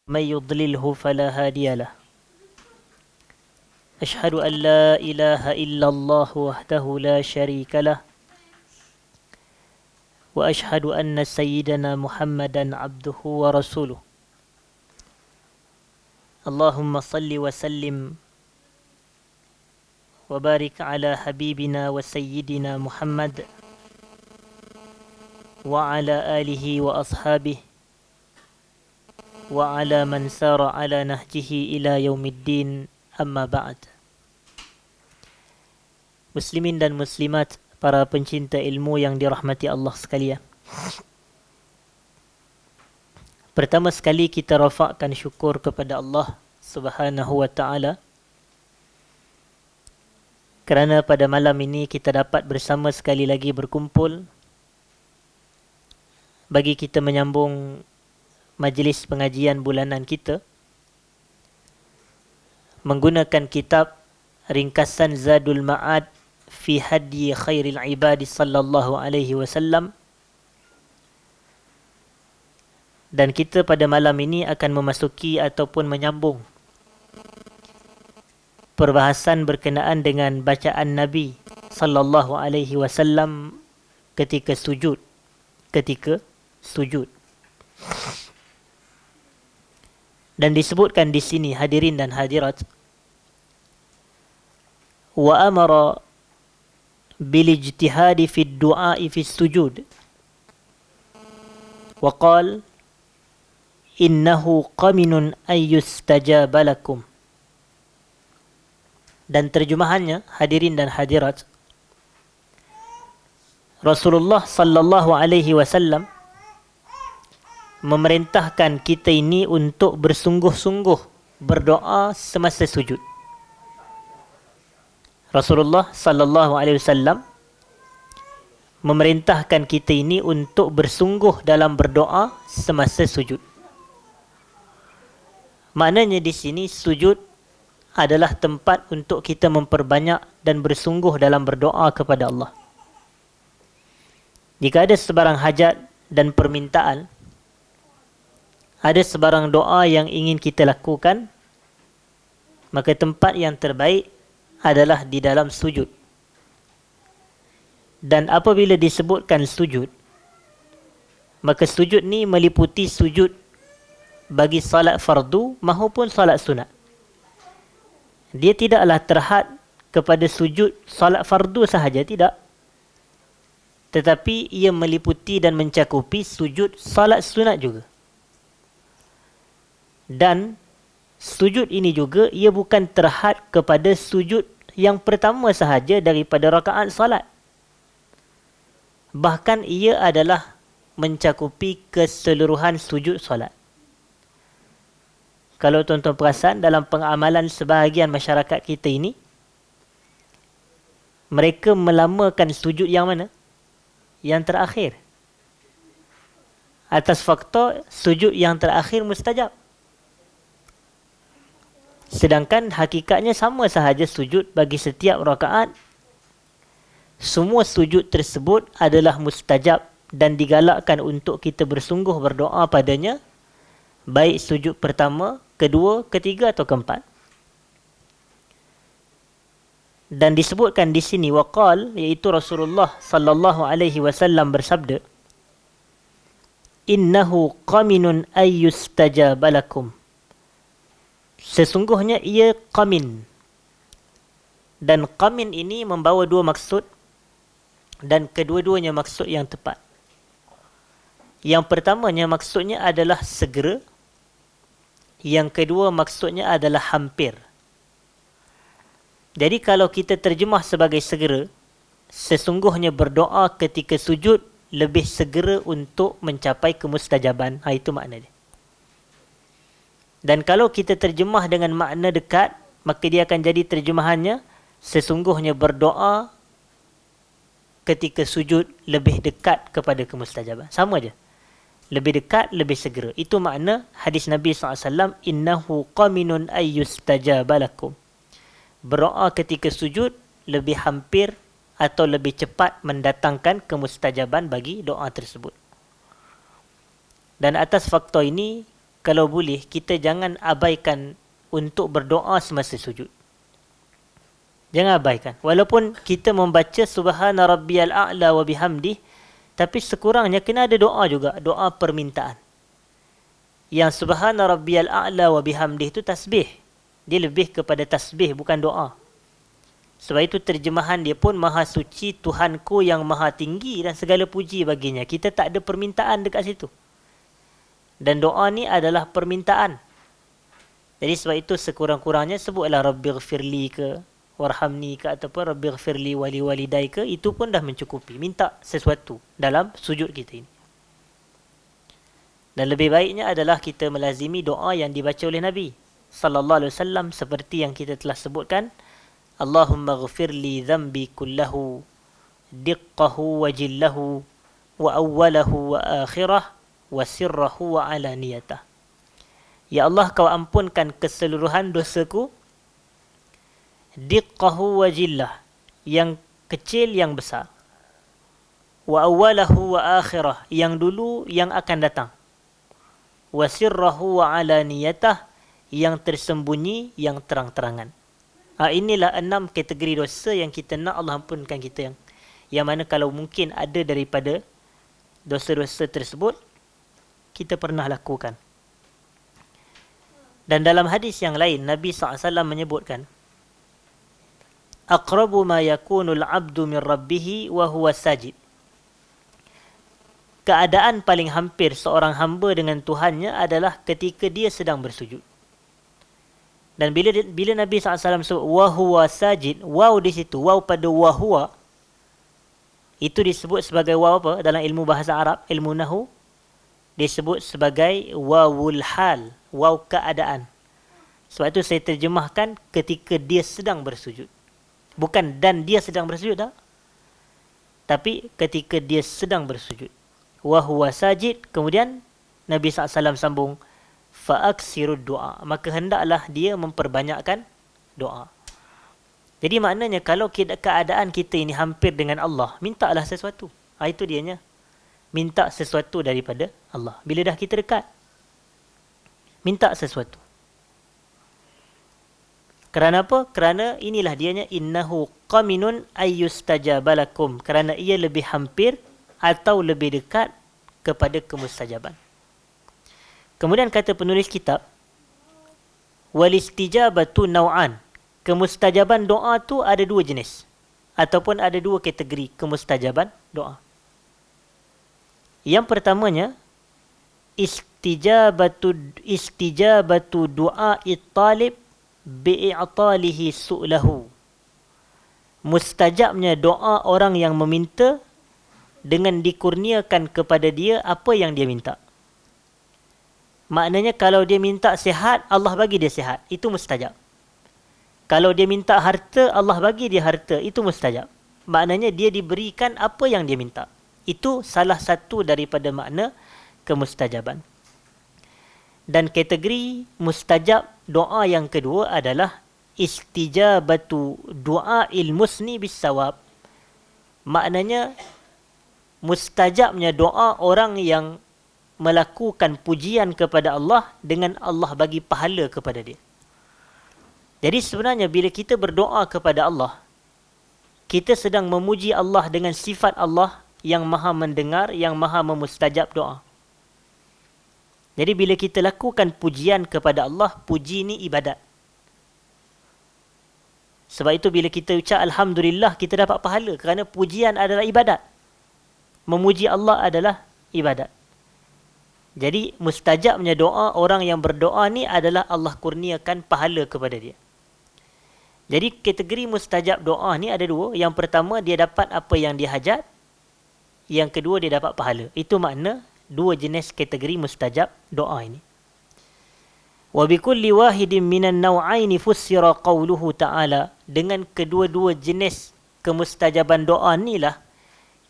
من يضلله فلا هادي له أشهد أن لا إله إلا الله وحده لا شريك له وأشهد أن سيدنا محمدا عبده ورسوله اللهم صل وسلم وبارك على حبيبنا وسيدنا محمد وعلى آله وأصحابه وعلى من سار على نهجه إلى يوم الدين أما بعد. Muslimin dan muslimat, para pencinta ilmu yang dirahmati Allah sekalian. Pertama sekali kita rafakkan syukur kepada Allah Subhanahu wa taala kerana pada malam ini kita dapat bersama sekali lagi berkumpul bagi kita menyambung majlis pengajian bulanan kita menggunakan kitab ringkasan Zadul Ma'ad fi Hadyi Khairil Ibadi sallallahu alaihi wasallam, dan kita pada malam ini akan memasuki ataupun menyambung perbahasan berkenaan dengan bacaan Nabi sallallahu alaihi wasallam ketika sujud. Dan disebutkan di sini, hadirin dan hadirat, wa amara bil ijtihadi fi du'a'i fi sujud wa qala innahu qaminun ay yustajaba lakum. Dan terjemahannya, hadirin dan hadirat, Rasulullah sallallahu alaihi wasallam memerintahkan kita ini untuk bersungguh-sungguh berdoa semasa sujud. Rasulullah sallallahu alaihi wasallam memerintahkan kita ini untuk bersungguh dalam berdoa semasa sujud. Maknanya di sini sujud adalah tempat untuk kita memperbanyak dan bersungguh dalam berdoa kepada Allah. Jika ada sebarang hajat dan permintaan, ada sebarang doa yang ingin kita lakukan, maka tempat yang terbaik adalah di dalam sujud. Dan apabila disebutkan sujud, maka sujud ni meliputi sujud bagi salat fardu maupun salat sunat. Dia tidaklah terhad kepada sujud salat fardu sahaja, tidak. Tetapi ia meliputi dan mencakupi sujud salat sunat juga. Dan sujud ini juga ia bukan terhad kepada sujud yang pertama sahaja daripada rakaat salat. Bahkan ia adalah mencakupi keseluruhan sujud salat. Kalau tuan-tuan perasan, dalam pengamalan sebahagian masyarakat kita ini, mereka melamakan sujud yang mana? Yang terakhir. Atas faktor sujud yang terakhir mustajab. Sedangkan hakikatnya sama sahaja sujud bagi setiap rakaat. Semua sujud tersebut adalah mustajab dan digalakkan untuk kita bersungguh berdoa padanya, baik sujud pertama, kedua, ketiga atau keempat. Dan disebutkan di sini waqal, iaitu Rasulullah sallallahu alaihi wasallam bersabda, innahu qaminun ay yustajaba lakum. Sesungguhnya ia qamin. Dan qamin ini membawa dua maksud, dan kedua-duanya maksud yang tepat. Yang pertamanya maksudnya adalah segera. Yang kedua maksudnya adalah hampir. Jadi kalau kita terjemah sebagai segera, sesungguhnya berdoa ketika sujud lebih segera untuk mencapai kemustajaban. Itu makna dia. Dan kalau kita terjemah dengan makna dekat, maka dia akan jadi terjemahannya sesungguhnya berdoa ketika sujud lebih dekat kepada kemustajaban. Sama je. Lebih dekat, lebih segera. Itu makna hadis Nabi SAW, innahu qaminun ay yustajaba lakum. Berdoa ketika sujud lebih hampir atau lebih cepat mendatangkan kemustajaban bagi doa tersebut. Dan atas faktor ini, kalau boleh, kita jangan abaikan untuk berdoa semasa sujud. Jangan abaikan. Walaupun kita membaca Subhana Rabbiyal A'la wa bihamdih, tapi sekurangnya kena ada doa juga, doa permintaan. Yang Subhana Rabbiyal A'la wa bihamdih itu tasbih. Dia lebih kepada tasbih, bukan doa. Sebab itu terjemahan dia pun Maha Suci Tuhanku yang Maha Tinggi dan segala puji baginya. Kita tak ada permintaan dekat situ. Dan doa ni adalah permintaan. Jadi sebab itu sekurang-kurangnya sebutlah Rabbighfirli ke warhamni ke ataupun Rabbighfirli wali walidai ke, itu pun dah mencukupi. Minta sesuatu dalam sujud kita ini. Dan lebih baiknya adalah kita melazimi doa yang dibaca oleh Nabi sallallahu alaihi wasallam seperti yang kita telah sebutkan, Allahumma ghfirli dhanbi kullahu diqqahu wa jillahu wa awwalahu wa akhirah wa sirrahu wa alaniyatah. Ya Allah, kau ampunkan keseluruhan dosaku, diqqahu wa jillah, yang kecil yang besar, wa awwalahu wa akhirah, yang dulu yang akan datang, wa sirrahu wa alaniyatah, yang tersembunyi yang terang-terangan. Inilah 6 kategori dosa yang kita nak Allah ampunkan kita, yang mana kalau mungkin ada daripada dosa-dosa tersebut kita pernah lakukan. Dan dalam hadis yang lain Nabi SAW menyebutkan, aqrabu ma yakunul abdu min rabbih wa huwa sajid. Keadaan paling hampir seorang hamba dengan Tuhannya adalah ketika dia sedang bersujud. Dan bila Nabi SAW sebut wa huwa sajid, waw di situ, waw pada wa huwa, itu disebut sebagai waw apa dalam ilmu bahasa Arab, ilmu nahwu, disebut sebagai wawul hal, waw keadaan. Sebab itu saya terjemahkan ketika dia sedang bersujud. Bukan dan dia sedang bersujud dah. Tapi ketika dia sedang bersujud. Wa huwa sajid, kemudian Nabi SAW sambung, fa'aksirud doa. Maka hendaklah dia memperbanyakkan doa. Jadi maknanya kalau keadaan kita ini hampir dengan Allah, mintalah sesuatu. Itu dianya. Minta sesuatu daripada Allah. Bila dah kita dekat, minta sesuatu. Kerana apa? Kerana inilah dianya, innahu qaminun ayyustajabalakum. Kerana ia lebih hampir atau lebih dekat kepada kemustajaban. Kemudian kata penulis kitab, walistijabatu naw'an. Kemustajaban doa tu ada 2 jenis. Ataupun ada 2 kategori kemustajaban doa. Yang pertamanya, istijabatu du'a'i talib bi'atalihi su'lahu. Mustajabnya doa orang yang meminta dengan dikurniakan kepada dia apa yang dia minta. Maknanya kalau dia minta sihat, Allah bagi dia sihat. Itu mustajab. Kalau dia minta harta, Allah bagi dia harta. Itu mustajab. Maknanya dia diberikan apa yang dia minta. Itu salah satu daripada makna kemustajaban. Dan kategori mustajab doa yang kedua adalah istijabatu du'a'il musni bisawab. Maknanya mustajabnya doa orang yang melakukan pujian kepada Allah dengan Allah bagi pahala kepada dia. Jadi sebenarnya bila kita berdoa kepada Allah, kita sedang memuji Allah dengan sifat Allah yang maha mendengar, yang maha memustajab doa. Jadi bila kita lakukan pujian kepada Allah, puji ni ibadat. Sebab itu bila kita ucap Alhamdulillah, kita dapat pahala kerana pujian adalah ibadat. Memuji Allah adalah ibadat. Jadi mustajabnya doa orang yang berdoa ni adalah Allah kurniakan pahala kepada dia. Jadi kategori mustajab doa ni ada 2. Yang pertama, dia dapat apa yang dia hajat. Yang kedua, dia dapat pahala. Itu makna 2 jenis kategori mustajab doa ini. Wa bikulli wahidin minan naw'aini fussira qawluhu ta'ala. Dengan kedua-dua jenis kemustajaban doa inilah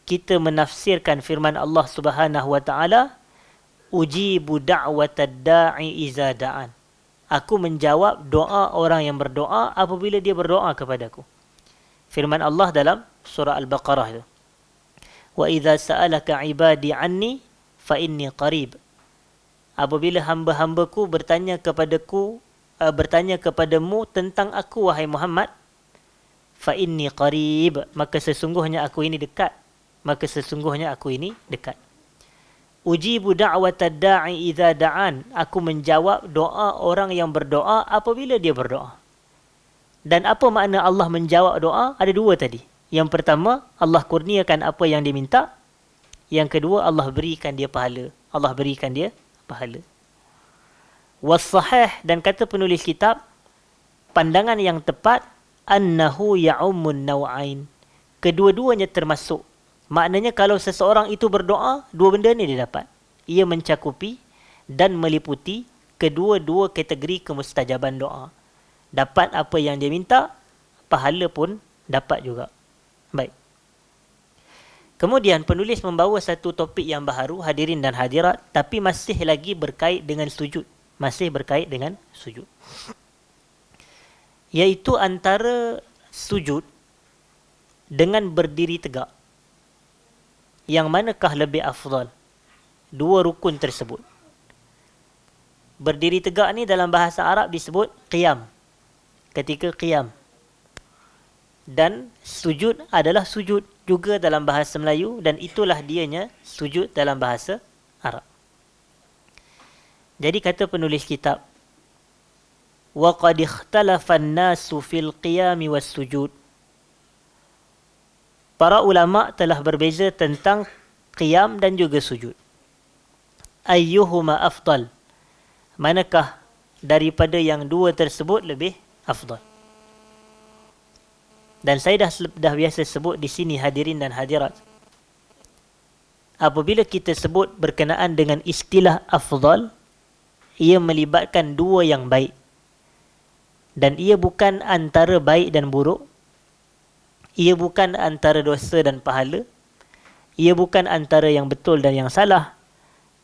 kita menafsirkan firman Allah Subhanahu wa ta'ala, ujibu da'watad da'i iza da'an. Aku menjawab doa orang yang berdoa apabila dia berdoa kepadaku. Firman Allah dalam surah Al-Baqarah itu. Wa idza sa'alaka 'ibadi 'anni fa inni qarib. apabila hamba-hambaku bertanya kepadamu tentang aku wahai Muhammad, fa inni qarib, maka sesungguhnya aku ini dekat. Ujibu da'watad da'i idza da'an, aku menjawab doa orang yang berdoa apabila dia berdoa. Dan apa makna Allah menjawab doa? Ada dua tadi. Yang pertama, Allah kurniakan apa yang dia minta. Yang kedua, Allah berikan dia pahala. Was-sahih, dan kata penulis kitab, pandangan yang tepat, annahu ya'ummun naw'ain. Kedua-duanya termasuk. Maknanya kalau seseorang itu berdoa, dua benda ni dia dapat. Ia mencakupi dan meliputi kedua-dua kategori kemustajaban doa. Dapat apa yang dia minta, pahala pun dapat juga. Baik. Kemudian penulis membawa satu topik yang baharu, hadirin dan hadirat, tapi masih lagi berkait dengan sujud. Iaitu antara sujud dengan berdiri tegak. Yang manakah lebih afdal? Dua rukun tersebut. Berdiri tegak ni dalam bahasa Arab disebut qiyam. Ketika qiyam. Dan sujud adalah sujud juga dalam bahasa Melayu, dan itulah dianya sujud dalam bahasa Arab. Jadi kata penulis kitab, wa qad ikhtalafa an-nasu fil qiyam was sujud. Para ulama telah berbeza tentang qiyam dan juga sujud. Ayyuhuma afdal? Manakah daripada yang dua tersebut lebih afdal? Dan saya dah biasa sebut di sini, hadirin dan hadirat. Apabila kita sebut berkenaan dengan istilah afdal, ia melibatkan dua yang baik. Dan ia bukan antara baik dan buruk. Ia bukan antara dosa dan pahala. Ia bukan antara yang betul dan yang salah.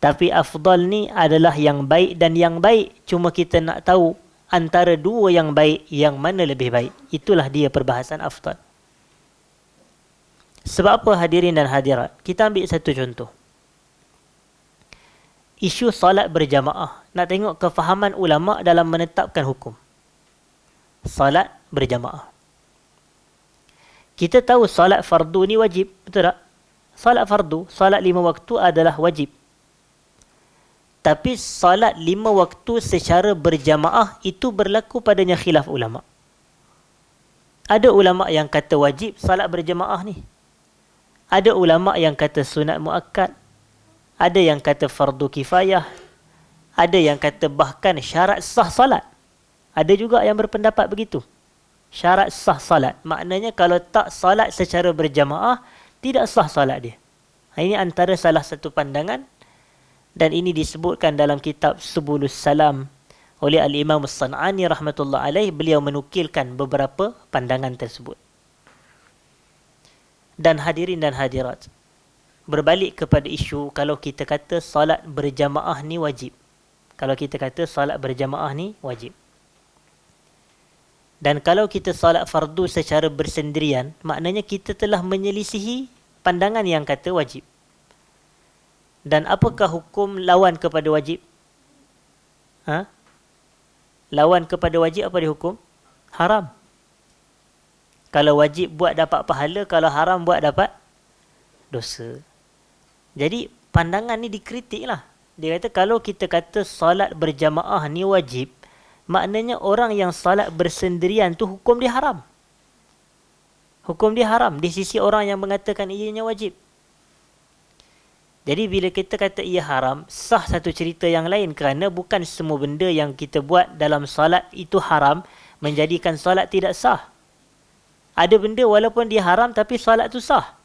Tapi afdal ni adalah yang baik dan yang baik. Cuma kita nak tahu antara dua yang baik, yang mana lebih baik. Itulah dia perbahasan afdal. Sebab apa, hadirin dan hadirat? Kita ambil satu contoh. Isu salat berjamaah. Nak tengok kefahaman ulama dalam menetapkan hukum salat berjamaah. Kita tahu salat fardu ni wajib, betul tak? Salat fardu, salat 5 waktu adalah wajib. Tapi salat 5 waktu secara berjamaah itu berlaku padanya khilaf ulama. Ada ulama yang kata wajib salat berjamaah ni. Ada ulama yang kata sunat muakkad. Ada yang kata fardu kifayah. Ada yang kata bahkan syarat sah salat. Ada juga yang berpendapat begitu. Syarat sah salat. Maknanya kalau tak salat secara berjamaah, tidak sah salat dia. Ini antara salah satu pandangan. Dan ini disebutkan dalam kitab Subulus Salam oleh Al-Imam As-San'ani rahmatullah alaih. Beliau menukilkan beberapa pandangan tersebut. Dan hadirin dan hadirat, berbalik kepada isu kalau kita kata salat berjamaah ni wajib. Dan kalau kita salat fardu secara bersendirian, maknanya kita telah menyelisihi pandangan yang kata wajib. Dan apakah hukum lawan kepada wajib? Lawan kepada wajib apa dia hukum? Haram. Kalau wajib buat dapat pahala, kalau haram buat dapat dosa. Jadi pandangan ni dikritik lah. Dia kata kalau kita kata salat berjamaah ni wajib, maknanya orang yang salat bersendirian tu hukum dia haram. Hukum dia haram di sisi orang yang mengatakan ianya wajib. Jadi bila kita kata ia haram, sah satu cerita yang lain, kerana bukan semua benda yang kita buat dalam salat itu haram menjadikan salat tidak sah. Ada benda walaupun dia haram tapi salat tu sah.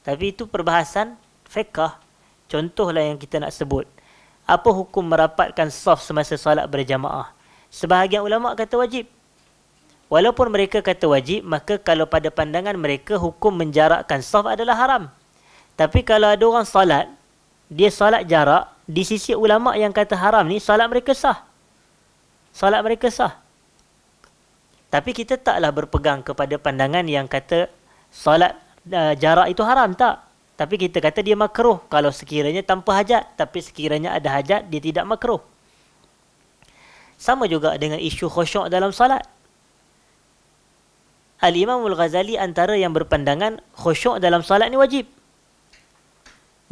Tapi itu perbahasan fiqh. Contohlah yang kita nak sebut. Apa hukum merapatkan saf semasa salat berjamaah? Sebahagian ulama kata wajib. Walaupun mereka kata wajib, maka kalau pada pandangan mereka hukum menjarakkan saf adalah haram. Tapi kalau ada orang salat, dia salat jarak, di sisi ulama yang kata haram ni, salat mereka sah. Tapi kita taklah berpegang kepada pandangan yang kata salat jarak itu haram, tak. Tapi kita kata dia makruh kalau sekiranya tanpa hajat. Tapi sekiranya ada hajat, dia tidak makruh. Sama juga dengan isu khusyuk dalam salat. Al-Imam Al-Ghazali antara yang berpandangan khusyuk dalam salat ni wajib.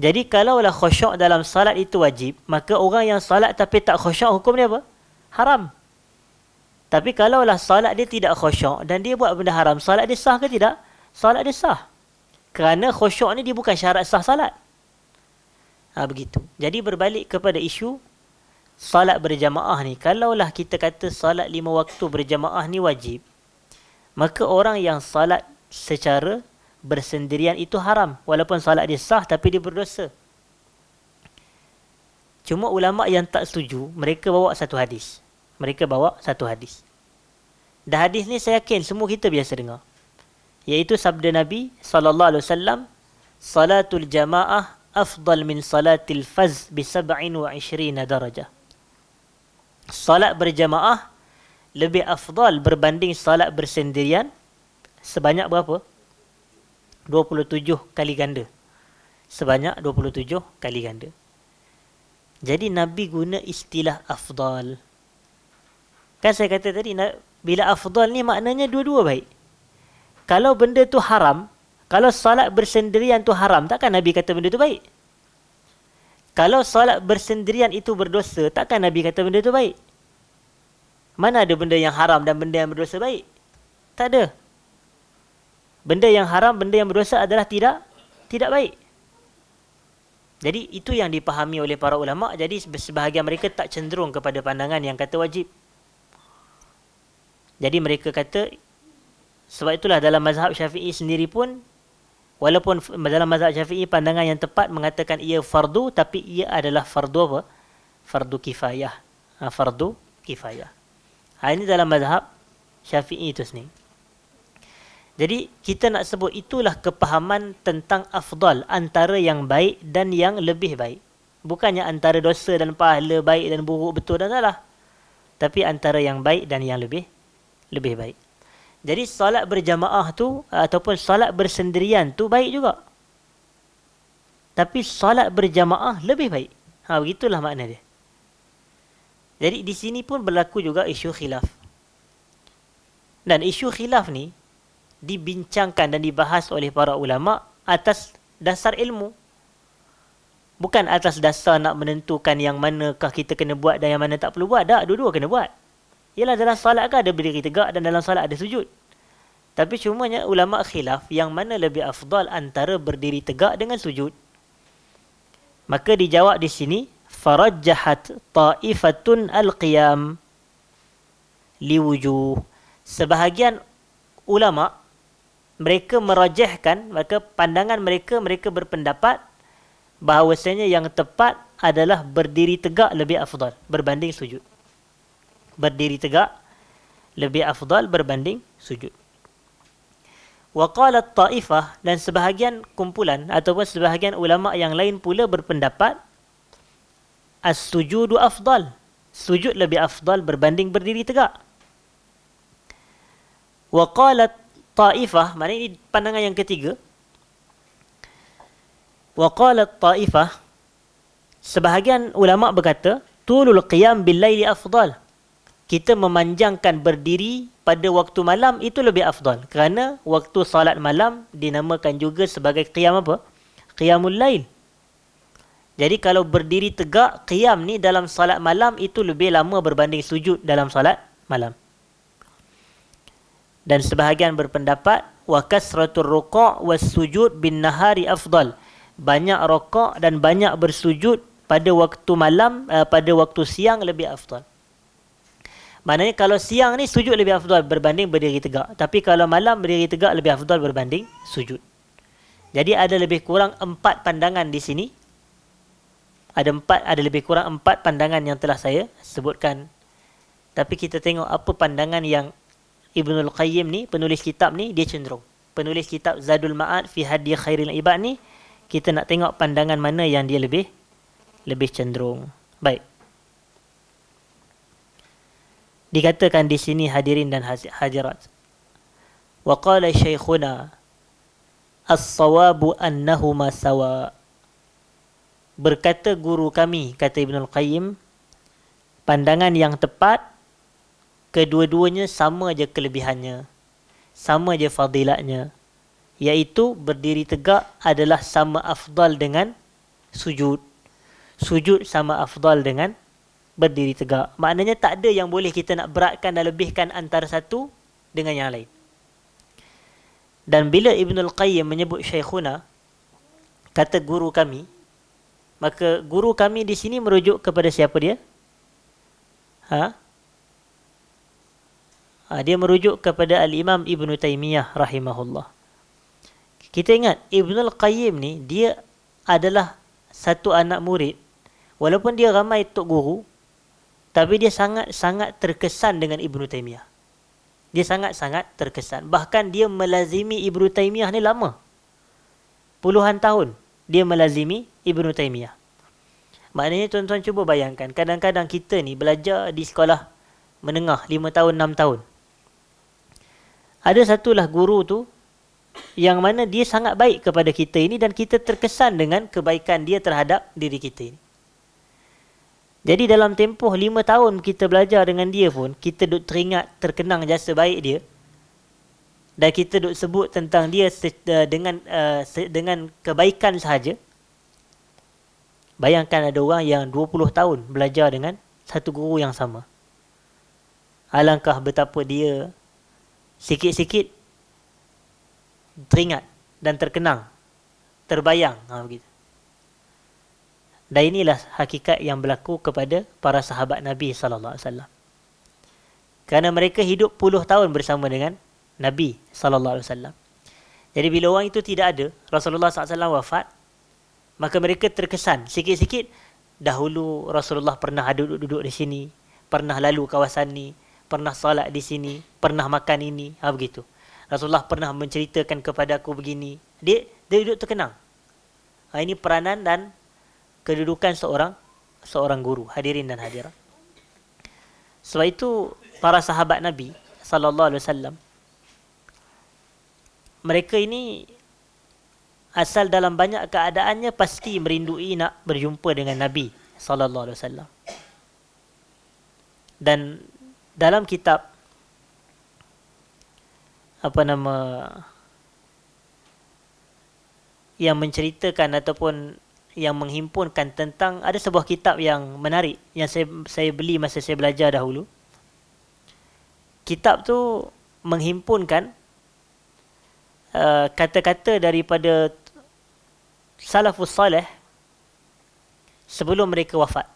Jadi kalaulah khusyuk dalam salat itu wajib, maka orang yang salat tapi tak khusyuk, hukum dia apa? Haram. Tapi kalaulah salat dia tidak khusyuk dan dia buat benda haram, salat dia sah ke tidak? Salat dia sah. Kerana khusyuk ni dia bukan syarat sah salat. Begitu. Jadi berbalik kepada isu salat berjamaah ni. Kalaulah kita kata salat 5 waktu berjamaah ni wajib, maka orang yang salat secara bersendirian itu haram. Walaupun salat dia sah tapi dia berdosa. Cuma ulama' yang tak setuju, mereka bawa satu hadis. Dan hadis ni saya yakin semua kita biasa dengar. Iaitu sabda Nabi SAW, Salatul jamaah afdal min salatil faz bi 27 darajah. Salat berjamaah lebih afdal berbanding salat bersendirian sebanyak berapa? 27 kali ganda. Sebanyak 27 kali ganda. Jadi Nabi guna istilah afdal. Kan saya kata tadi, bila afdal ni maknanya dua-dua baik. Kalau benda tu haram, kalau salat bersendirian tu haram, takkan Nabi kata benda tu baik? Kalau salat bersendirian itu berdosa, takkan Nabi kata benda tu baik? Mana ada benda yang haram dan benda yang berdosa baik? Tak ada. Benda yang haram, benda yang berdosa adalah tidak baik. Jadi itu yang dipahami oleh para ulama'. Jadi sebahagian mereka tak cenderung kepada pandangan yang kata wajib. Jadi mereka kata, sebab itulah dalam mazhab Syafi'i sendiri pun, walaupun dalam mazhab Syafi'i pandangan yang tepat mengatakan ia fardu, tapi ia adalah fardu apa? Fardu kifayah. Fardu kifayah. Ini dalam mazhab Syafi'i itu sendiri. Jadi kita nak sebut itulah kepahaman tentang afdal, antara yang baik dan yang lebih baik. Bukannya antara dosa dan pahala, baik dan buruk, betul dan salah. Tapi antara yang baik dan yang lebih baik. Jadi salat berjamaah tu ataupun salat bersendirian tu baik juga. Tapi salat berjamaah lebih baik. Begitulah makna dia. Jadi di sini pun berlaku juga isu khilaf. Dan isu khilaf ni dibincangkan dan dibahas oleh para ulama' atas dasar ilmu. Bukan atas dasar nak menentukan yang manakah kita kena buat dan yang mana tak perlu buat. Tak, dua-dua kena buat. Ialah dalam salat kan ada berdiri tegak dan dalam salat ada sujud. Tapi cumanya ulama' khilaf yang mana lebih afdal antara berdiri tegak dengan sujud. Maka dijawab di sini, farajjahat ta'ifatun al-qiyam liwujuh. Sebahagian ulama' mereka merajahkan, maka pandangan mereka berpendapat bahawasanya yang tepat adalah berdiri tegak lebih afdal berbanding sujud. Berdiri tegak lebih afdal berbanding sujud. Wa qalat ta'ifah, dan sebahagian kumpulan ataupun sebahagian ulama' yang lain pula berpendapat as-sujudu afdal. Sujud lebih afdal berbanding berdiri tegak. Wa qalat ta'ifah, maknanya ini pandangan yang ketiga. Wa qalat ta'ifah, sebahagian ulama' berkata tulul qiyam bil laili afdal. Kita memanjangkan berdiri pada waktu malam itu lebih afdal. Kerana waktu salat malam dinamakan juga sebagai qiyam apa? Qiyamul lail. Jadi kalau berdiri tegak, qiyam ni dalam salat malam itu lebih lama berbanding sujud dalam salat malam. Dan sebahagian berpendapat wa kasratur ruqa' was sujud bin nahari afdal. Banyak rakaat dan banyak bersujud pada waktu malam, pada waktu siang lebih afdal. Maknanya kalau siang ni sujud lebih afdal berbanding berdiri tegak. Tapi kalau malam berdiri tegak lebih afdal berbanding sujud. Jadi ada lebih kurang 4 pandangan di sini. Ada lebih kurang 4 pandangan yang telah saya sebutkan. Tapi kita tengok apa pandangan yang Ibnul Qayyim ni, penulis kitab ni, dia cenderung. Penulis kitab Zadul Ma'ad fi Hadi Khairil Ibad ni, kita nak tengok pandangan mana yang dia lebih cenderung. Baik. Dikatakan di sini hadirin dan hadirat. Wa qala syekhuna as-sawabu annahuma sawa. Berkata guru kami, kata Ibnul Qayyim, pandangan yang tepat, kedua-duanya sama je kelebihannya, sama je fadilatnya, iaitu berdiri tegak adalah sama afdal dengan sujud. Sujud sama afdal dengan berdiri tegak. Maknanya tak ada yang boleh kita nak beratkan dan lebihkan antara satu dengan yang lain. Dan bila Ibnul Qayyim menyebut Syekhuna, kata guru kami, maka guru kami di sini merujuk kepada siapa dia? Dia merujuk kepada Al-Imam Ibn Taymiyah rahimahullah. Kita ingat, Ibnul Qayyim ni, dia adalah satu anak murid. Walaupun dia ramai tok guru, tapi dia sangat-sangat terkesan dengan Ibn Taymiyah. Dia sangat-sangat terkesan. Bahkan dia melazimi Ibn Taymiyah ni lama. Puluhan tahun dia melazimi Ibn Taymiyah. Maknanya tuan-tuan cuba bayangkan, kadang-kadang kita ni belajar di sekolah menengah 5 tahun, 6 tahun. Ada satulah guru tu yang mana dia sangat baik kepada kita ini dan kita terkesan dengan kebaikan dia terhadap diri kita ini. Jadi dalam tempoh 5 tahun kita belajar dengan dia pun, kita duk teringat, terkenang jasa baik dia. Dan kita duk sebut tentang dia dengan kebaikan sahaja. Bayangkan ada orang yang 20 tahun belajar dengan satu guru yang sama. Alangkah betapa dia sikit-sikit teringat dan terkenang, terbayang. Begitu. Dan inilah hakikat yang berlaku kepada para sahabat Nabi SAW. Kerana mereka hidup puluh tahun bersama dengan Nabi SAW. Jadi bila orang itu tidak ada, Rasulullah SAW wafat, maka mereka terkesan. Sikit-sikit, dahulu Rasulullah pernah duduk di sini, pernah lalu kawasan ni, pernah salat di sini, pernah makan ini, begitu. Rasulullah pernah menceritakan kepada aku begini. Dia duduk terkenang. Ini peranan dan kedudukan seorang guru, hadirin dan hadirat. Sebab itu para sahabat Nabi SAW, mereka ini asal dalam banyak keadaannya pasti merindui nak berjumpa dengan Nabi SAW. Dan dalam kitab yang menceritakan ataupun yang menghimpunkan tentang, ada sebuah kitab yang menarik yang saya beli masa saya belajar dahulu. Kitab tu menghimpunkan kata-kata daripada salafus salih sebelum mereka wafat.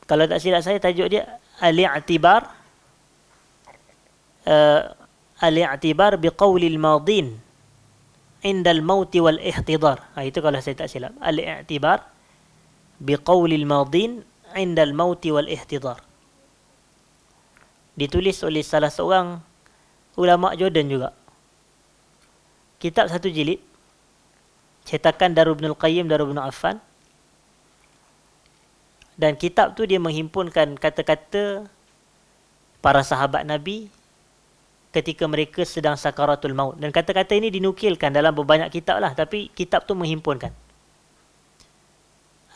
Kalau tak silap saya, tajuk dia Al-i'tibar biqawlil madin indal mauti wal ihtidar. Itu kalau saya tak silap. Al-i'tibar biqawlil madin indal mauti wal ihtidar. Ditulis oleh salah seorang ulama Jordan juga. Kitab 1 jilid, cetakan Darul Ibnul Qayyim, Darul Ibn Affan. Dan kitab tu dia menghimpunkan kata-kata para sahabat Nabi ketika mereka sedang sakaratul maut. Dan kata-kata ini dinukilkan dalam berbanyak kitab lah, tapi kitab tu menghimpunkan.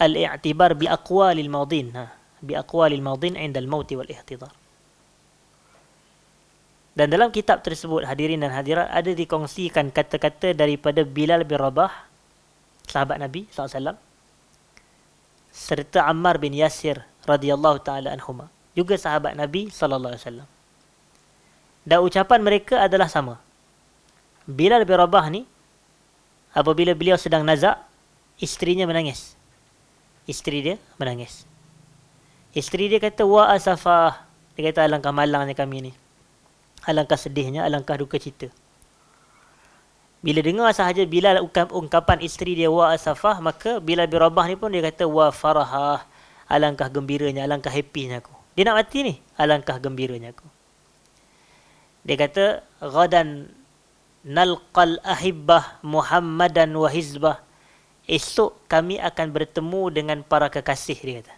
Al-i'tibar bi aqwalil madin, bi aqwalil madin indal mauti wal ihtidar. Dan dalam kitab tersebut, hadirin dan hadirat, ada dikongsikan kata-kata daripada Bilal bin Rabah, sahabat Nabi SAW, serta Ammar bin Yasir radhiyallahu ta'ala anhuma, juga sahabat Nabi SAW. Dan ucapan mereka adalah sama. Bilal bin Rabah ni, apabila beliau sedang nazak, isterinya menangis. Isteri dia menangis. Isteri dia kata, wa asafah. Dia kata, alangkah malangnya kami ni. Alangkah sedihnya, alangkah duka cita. Bila dengar sahaja Bilal ungkapan isteri dia wa asafah, maka Bilal bin Rabah ni pun dia kata wa farahah, alangkah gembiranya, alangkah happynya aku. Dia nak mati ni, alangkah gembiranya aku. Dia kata ghadan nalqal ahibbah Muhammadan wa hizbah. Esok kami akan bertemu dengan para kekasih, dia kata.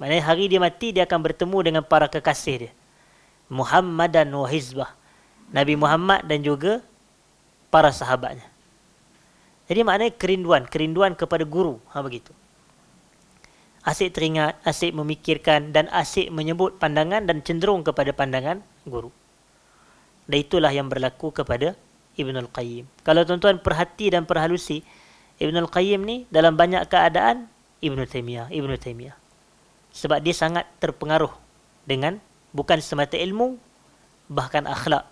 Maknanya hari dia mati, dia akan bertemu dengan para kekasih dia. Muhammadan wa hizbah. Nabi Muhammad dan juga para sahabatnya. Jadi maknanya kerinduan kepada guru, begitu. Asyik teringat, asyik memikirkan dan asyik menyebut pandangan dan cenderung kepada pandangan guru. Dan itulah yang berlaku kepada Ibnul Qayyim. Kalau tuan-tuan perhati dan perhalusi, Ibnul Qayyim ni dalam banyak keadaan Ibnu Taimiyah. Sebab dia sangat terpengaruh dengan bukan semata ilmu, bahkan akhlak.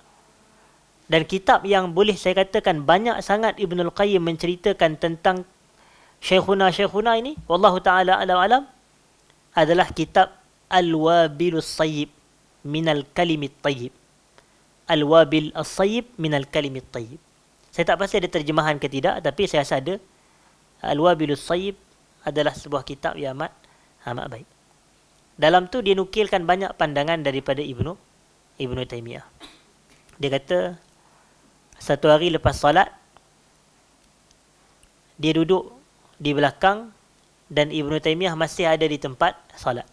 Dan kitab yang boleh saya katakan banyak sangat Ibnul Qayyim menceritakan tentang Syekhuna ini, wallahu ta'ala alam, adalah kitab Al-Wabilus Sayyib minal Kalimit Tayyib. Al-Wabil As-Sayyib minal Kalimit Tayyib. Saya tak pasti ada terjemahan ke tidak, tapi saya rasa ada. Al-Wabilus Sayyib adalah sebuah kitab yang amat baik. Dalam tu dia nukilkan banyak pandangan daripada Ibnu Taimiyah. Dia kata, satu hari lepas salat, dia duduk di belakang dan Ibnu Taimiyah masih ada di tempat salat.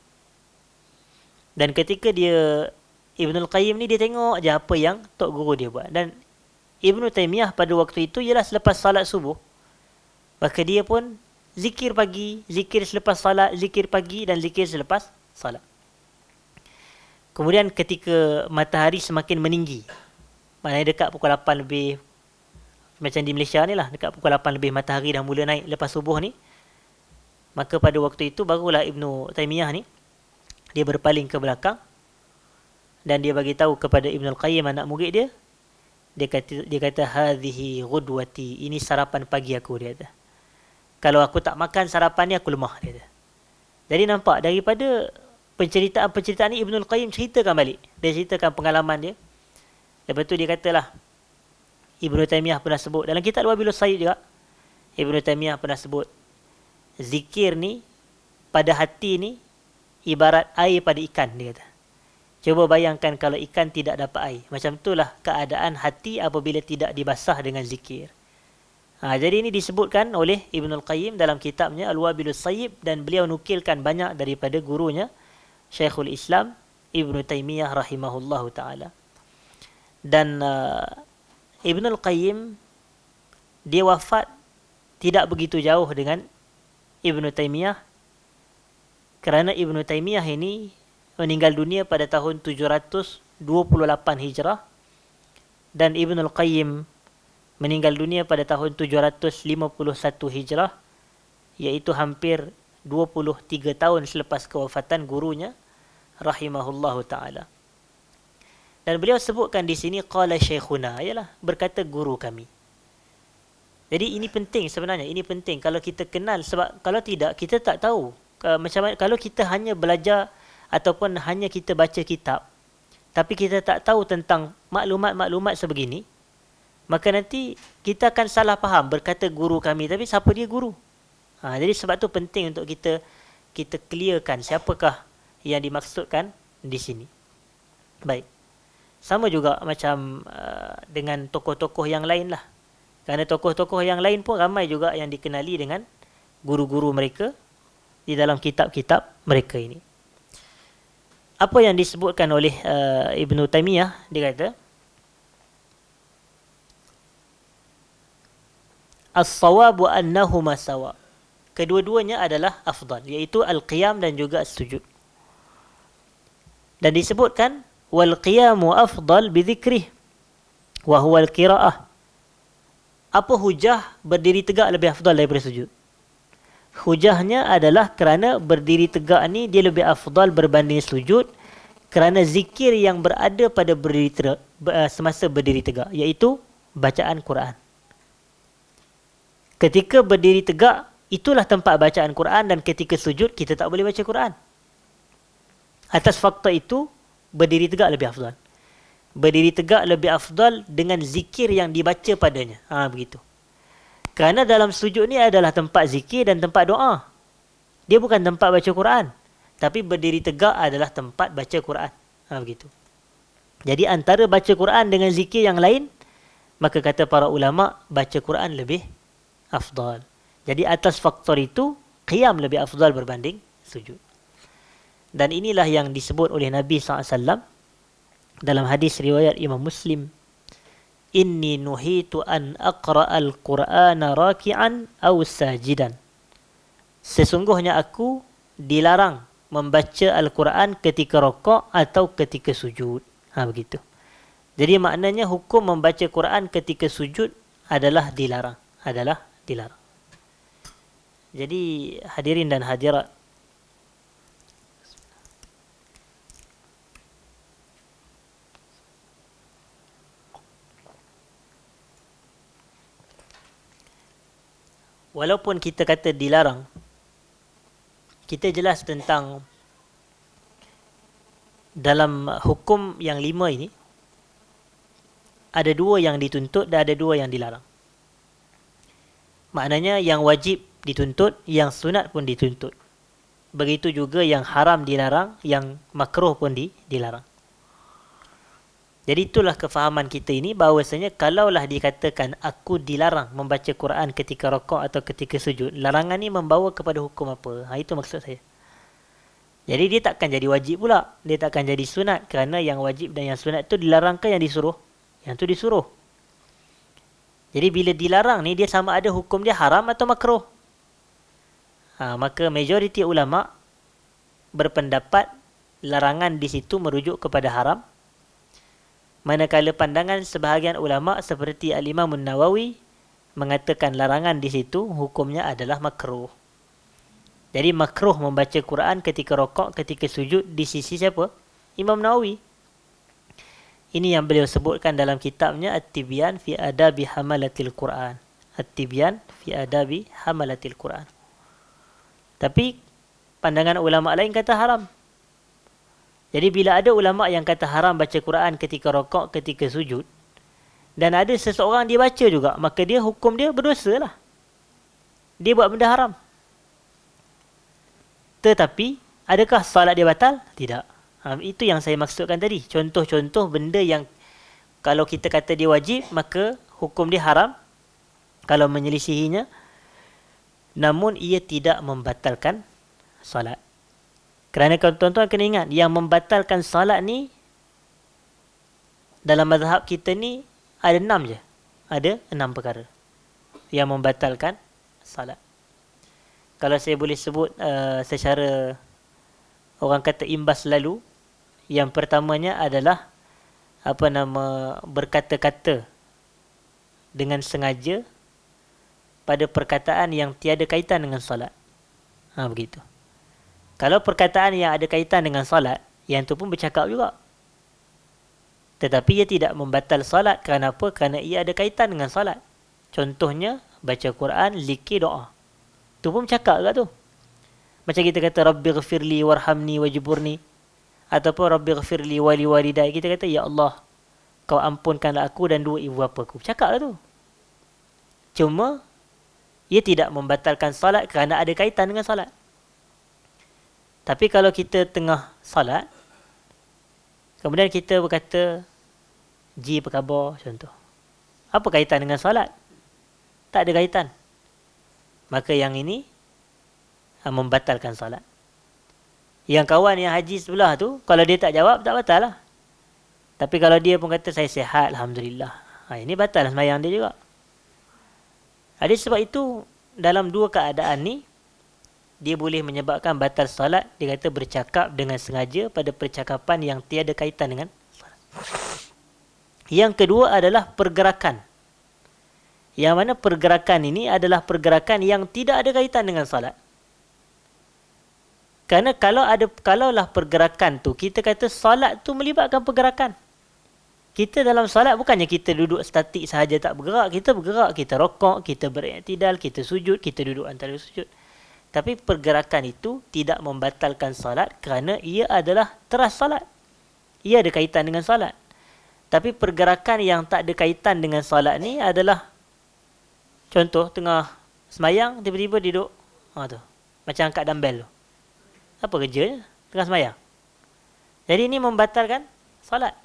Dan ketika Ibnul Qayyim ni dia tengok je apa yang tok guru dia buat. Dan Ibnu Taimiyah pada waktu itu ialah selepas salat subuh. Maka dia pun zikir pagi, zikir selepas salat, zikir pagi dan zikir selepas salat. Kemudian ketika matahari semakin meninggi, maknanya dekat pukul 8 lebih, macam di Malaysia ni lah, dekat pukul 8 lebih matahari dah mula naik lepas subuh ni, maka pada waktu itu barulah Ibnu Taimiyah ni dia berpaling ke belakang dan dia bagi tahu kepada Ibnul Qayyim, anak murid dia. Dia kata hadhihi ghudwati, ini sarapan pagi aku, dia kata. Kalau aku tak makan sarapan ni aku lemah, dia kata. Jadi nampak daripada penceritaan ni Ibnul Qayyim ceritakan balik. Dia ceritakan pengalaman dia. Lepas tu dia katalah, Ibnu Taimiyah pernah sebut dalam kitab Al-Wabilus Sayyib juga, Ibnu Taimiyah pernah sebut zikir ni pada hati ni ibarat air pada ikan, dia kata. Cuba bayangkan kalau ikan tidak dapat air. Macam itulah keadaan hati apabila tidak dibasah dengan zikir. Jadi ini disebutkan oleh Ibnul Qayyim dalam kitabnya Al-Wabilus Sayyib, dan beliau nukilkan banyak daripada gurunya Syekhul Islam Ibnu Taimiyah rahimahullahu ta'ala. Dan Ibnul Qayyim dia wafat tidak begitu jauh dengan Ibnu Taimiyah, kerana Ibnu Taimiyah ini meninggal dunia pada tahun 728 Hijrah dan Ibnul Qayyim meninggal dunia pada tahun 751 Hijrah, iaitu hampir 23 tahun selepas kewafatan gurunya rahimahullahu ta'ala. Dan beliau sebutkan di sini qala syekhuna, ialah berkata guru kami. Jadi ini penting sebenarnya, ini penting kalau kita kenal, sebab kalau tidak kita tak tahu macam mana. Kalau kita hanya belajar ataupun hanya kita baca kitab tapi kita tak tahu tentang maklumat-maklumat sebegini, maka nanti kita akan salah faham berkata guru kami, tapi siapa dia guru? Jadi sebab tu penting untuk kita clearkan siapakah yang dimaksudkan di sini. Baik. Sama juga macam dengan tokoh-tokoh yang lain lah. Kerana tokoh-tokoh yang lain pun ramai juga yang dikenali dengan guru-guru mereka di dalam kitab-kitab mereka ini. Apa yang disebutkan oleh Ibnu Taimiyah, dia kata, as-sawabu annahuma sawa. Kedua-duanya adalah afdal, iaitu al-qiyam dan juga as-sujud. Dan disebutkan wal qiyamu afdal bi dzikrih wa huwa al-qiraah. Apa hujah berdiri tegak lebih afdal daripada sujud? Hujahnya adalah kerana berdiri tegak ni dia lebih afdal berbanding sujud, kerana zikir yang berada pada semasa berdiri tegak, iaitu bacaan Quran. Ketika berdiri tegak, itulah tempat bacaan Quran, dan ketika sujud kita tak boleh baca Quran. Atas fakta itu, berdiri tegak lebih afdal. Berdiri tegak lebih afdal dengan zikir yang dibaca padanya. Begitu. Kerana dalam sujud ni adalah tempat zikir dan tempat doa. Dia bukan tempat baca Quran. Tapi berdiri tegak adalah tempat baca Quran. Begitu. Jadi antara baca Quran dengan zikir yang lain, maka kata para ulama, baca Quran lebih afdal. Jadi atas faktor itu, qiyam lebih afdal berbanding sujud. Dan inilah yang disebut oleh Nabi SAW dalam hadis riwayat Imam Muslim inni nuhitu an aqra'al Qur'ana raki'an aw sajidan. Sesungguhnya aku dilarang membaca Al-Quran ketika rokok atau ketika sujud. Begitu. Jadi maknanya hukum membaca Quran ketika sujud adalah dilarang. Jadi hadirin dan hadirat, walaupun kita kata dilarang, kita jelas tentang dalam hukum yang 5 ini, ada 2 yang dituntut dan ada 2 yang dilarang. Maknanya yang wajib dituntut, yang sunat pun dituntut. Begitu juga yang haram dilarang, yang makruh pun dilarang. Jadi itulah kefahaman kita ini, bahawasanya kalaulah dikatakan aku dilarang membaca Quran ketika rakaat atau ketika sujud, larangan ni membawa kepada hukum apa? Itu maksud saya. Jadi dia takkan jadi wajib pula. Dia takkan jadi sunat, kerana yang wajib dan yang sunat tu dilarangkan, yang disuruh. Yang tu disuruh. Jadi bila dilarang ni, dia sama ada hukum dia haram atau makruh. Maka majoriti ulama berpendapat larangan di situ merujuk kepada haram. Manakala pandangan sebahagian ulama seperti Al-Imam An-Nawawi mengatakan larangan di situ hukumnya adalah makruh. Jadi makruh membaca Quran ketika rokok, ketika sujud di sisi siapa? Imam Nawawi. Ini yang beliau sebutkan dalam kitabnya At-Tibyan fi Adabi Hamalatil Quran. At-Tibyan fi Adabi Hamalatil Quran. Tapi pandangan ulama lain kata haram. Jadi bila ada ulama yang kata haram baca Quran ketika rokok, ketika sujud, dan ada seseorang dia baca juga, maka dia hukum dia berdosa lah. Dia buat benda haram. Tetapi adakah salat dia batal? Tidak. Itu yang saya maksudkan tadi. Contoh-contoh benda yang kalau kita kata dia wajib, maka hukum dia haram kalau menyelisihinya, namun ia tidak membatalkan salat. Kerana tuan-tuan kena ingat, yang membatalkan salat ni dalam mazhab kita ni ada 6 je. Ada 6 perkara yang membatalkan salat. Kalau saya boleh sebut secara orang kata imbas lalu, yang pertamanya adalah berkata-kata dengan sengaja pada perkataan yang tiada kaitan dengan salat. Begitu. Kalau perkataan yang ada kaitan dengan salat, yang tu pun bercakap juga. Tetapi ia tidak membatal salat. Kerana apa? Kerana ia ada kaitan dengan salat. Contohnya, baca Quran, zikir, doa. Tu pun bercakap juga tu. Macam kita kata, Rabbi ghafirli warhamni wajiburni. Ataupun Rabbi ghafirli wali walidai. Kita kata, Ya Allah, kau ampunkanlah aku dan 2 ibu bapaku. Bercakap lah tu. Cuma, ia tidak membatalkan salat kerana ada kaitan dengan salat. Tapi kalau kita tengah salat, kemudian kita berkata, Ji apa khabar, contoh. Apa kaitan dengan salat? Tak ada kaitan. Maka yang ini membatalkan salat. Yang kawan yang haji sebelah tu, kalau dia tak jawab, tak batal lah. Tapi kalau dia pun kata, saya sihat, Alhamdulillah. Ini batal sembahyang dia juga. Jadi sebab itu, dalam 2 keadaan ni, dia boleh menyebabkan batal salat. Dia kata bercakap dengan sengaja pada percakapan yang tiada kaitan dengan salat. Yang kedua adalah pergerakan. Yang mana pergerakan ini adalah pergerakan yang tidak ada kaitan dengan salat. Kerana kalaulah pergerakan tu, kita kata salat tu melibatkan pergerakan. Kita dalam salat bukannya kita duduk statik sahaja tak bergerak. Kita bergerak, kita rokok, kita beriktidal, kita sujud, kita duduk antara sujud. Tapi pergerakan itu tidak membatalkan salat kerana ia adalah teras salat. Ia ada kaitan dengan salat. Tapi pergerakan yang tak ada kaitan dengan salat ni adalah, contoh tengah semayang, tiba-tiba duduk. Tu. Macam angkat dumbbell tu. Apa kerjanya? Tengah semayang. Jadi ini membatalkan salat.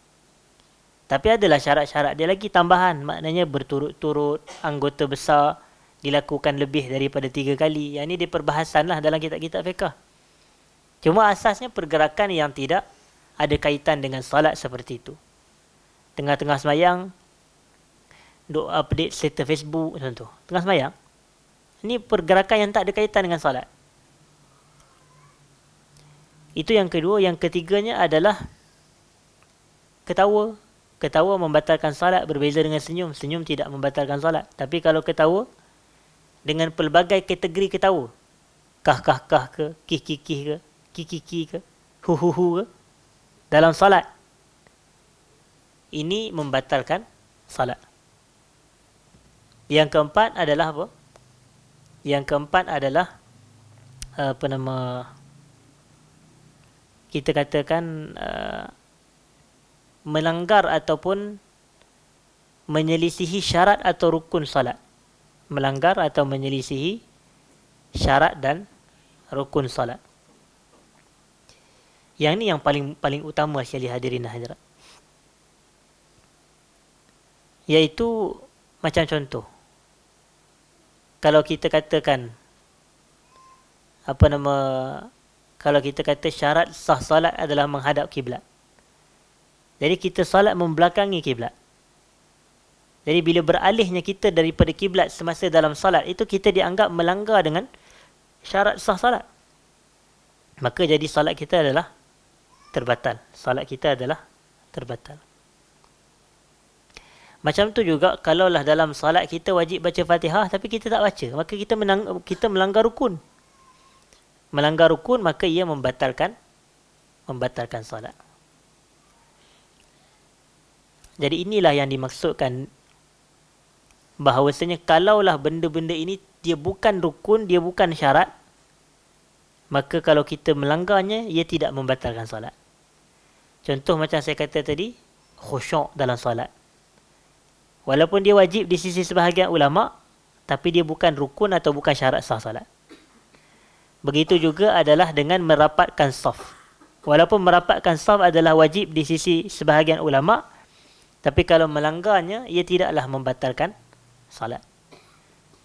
Tapi adalah syarat-syarat dia lagi tambahan. Maknanya berturut-turut, anggota besar, dilakukan lebih daripada 3 kali. Yang ini diperbahasan lah dalam kitab-kitab fiqah. Cuma asasnya pergerakan yang tidak ada kaitan dengan salat seperti itu. Tengah-tengah semayang, duk update status Facebook macam tu, tengah sembahyang, ini pergerakan yang tak ada kaitan dengan solat. Itu yang kedua. Yang ketiganya adalah ketawa. Ketawa membatalkan salat, berbeza dengan senyum. Senyum tidak membatalkan salat. Tapi kalau ketawa dengan pelbagai kategori ketawa, kah-kah-kah ke, kih-kih-kih ke, kiki-kiki ke, hu-hu-hu ke, dalam salat, ini membatalkan salat. Yang keempat adalah apa? Yang keempat adalah kita katakan melanggar ataupun menyelisihi syarat atau rukun salat. Melanggar atau menyelisihi syarat dan rukun salat. Yang ni yang paling utama sekali, hadirin dan hadirat. Iaitu macam contoh, kalau kita katakan kalau kita kata syarat sah salat adalah menghadap kiblat. Jadi kita salat membelakangi kiblat. Jadi bila beralihnya kita daripada kiblat semasa dalam salat, itu kita dianggap melanggar dengan syarat sah salat. Maka jadi salat kita adalah terbatal. Salat kita adalah terbatal. Macam tu juga kalaulah dalam salat kita wajib baca Fatihah tapi kita tak baca, maka kita melanggar rukun. Melanggar rukun, maka ia membatalkan salat. Jadi inilah yang dimaksudkan bahawasanya kalaulah benda-benda ini dia bukan rukun, dia bukan syarat, maka kalau kita melanggarnya, ia tidak membatalkan salat. Contoh macam saya kata tadi, khusyuk dalam salat. Walaupun dia wajib di sisi sebahagian ulama, tapi dia bukan rukun atau bukan syarat sah salat. Begitu juga adalah dengan merapatkan saf. Walaupun merapatkan saf adalah wajib di sisi sebahagian ulama, tapi kalau melanggarnya, ia tidaklah membatalkan salat.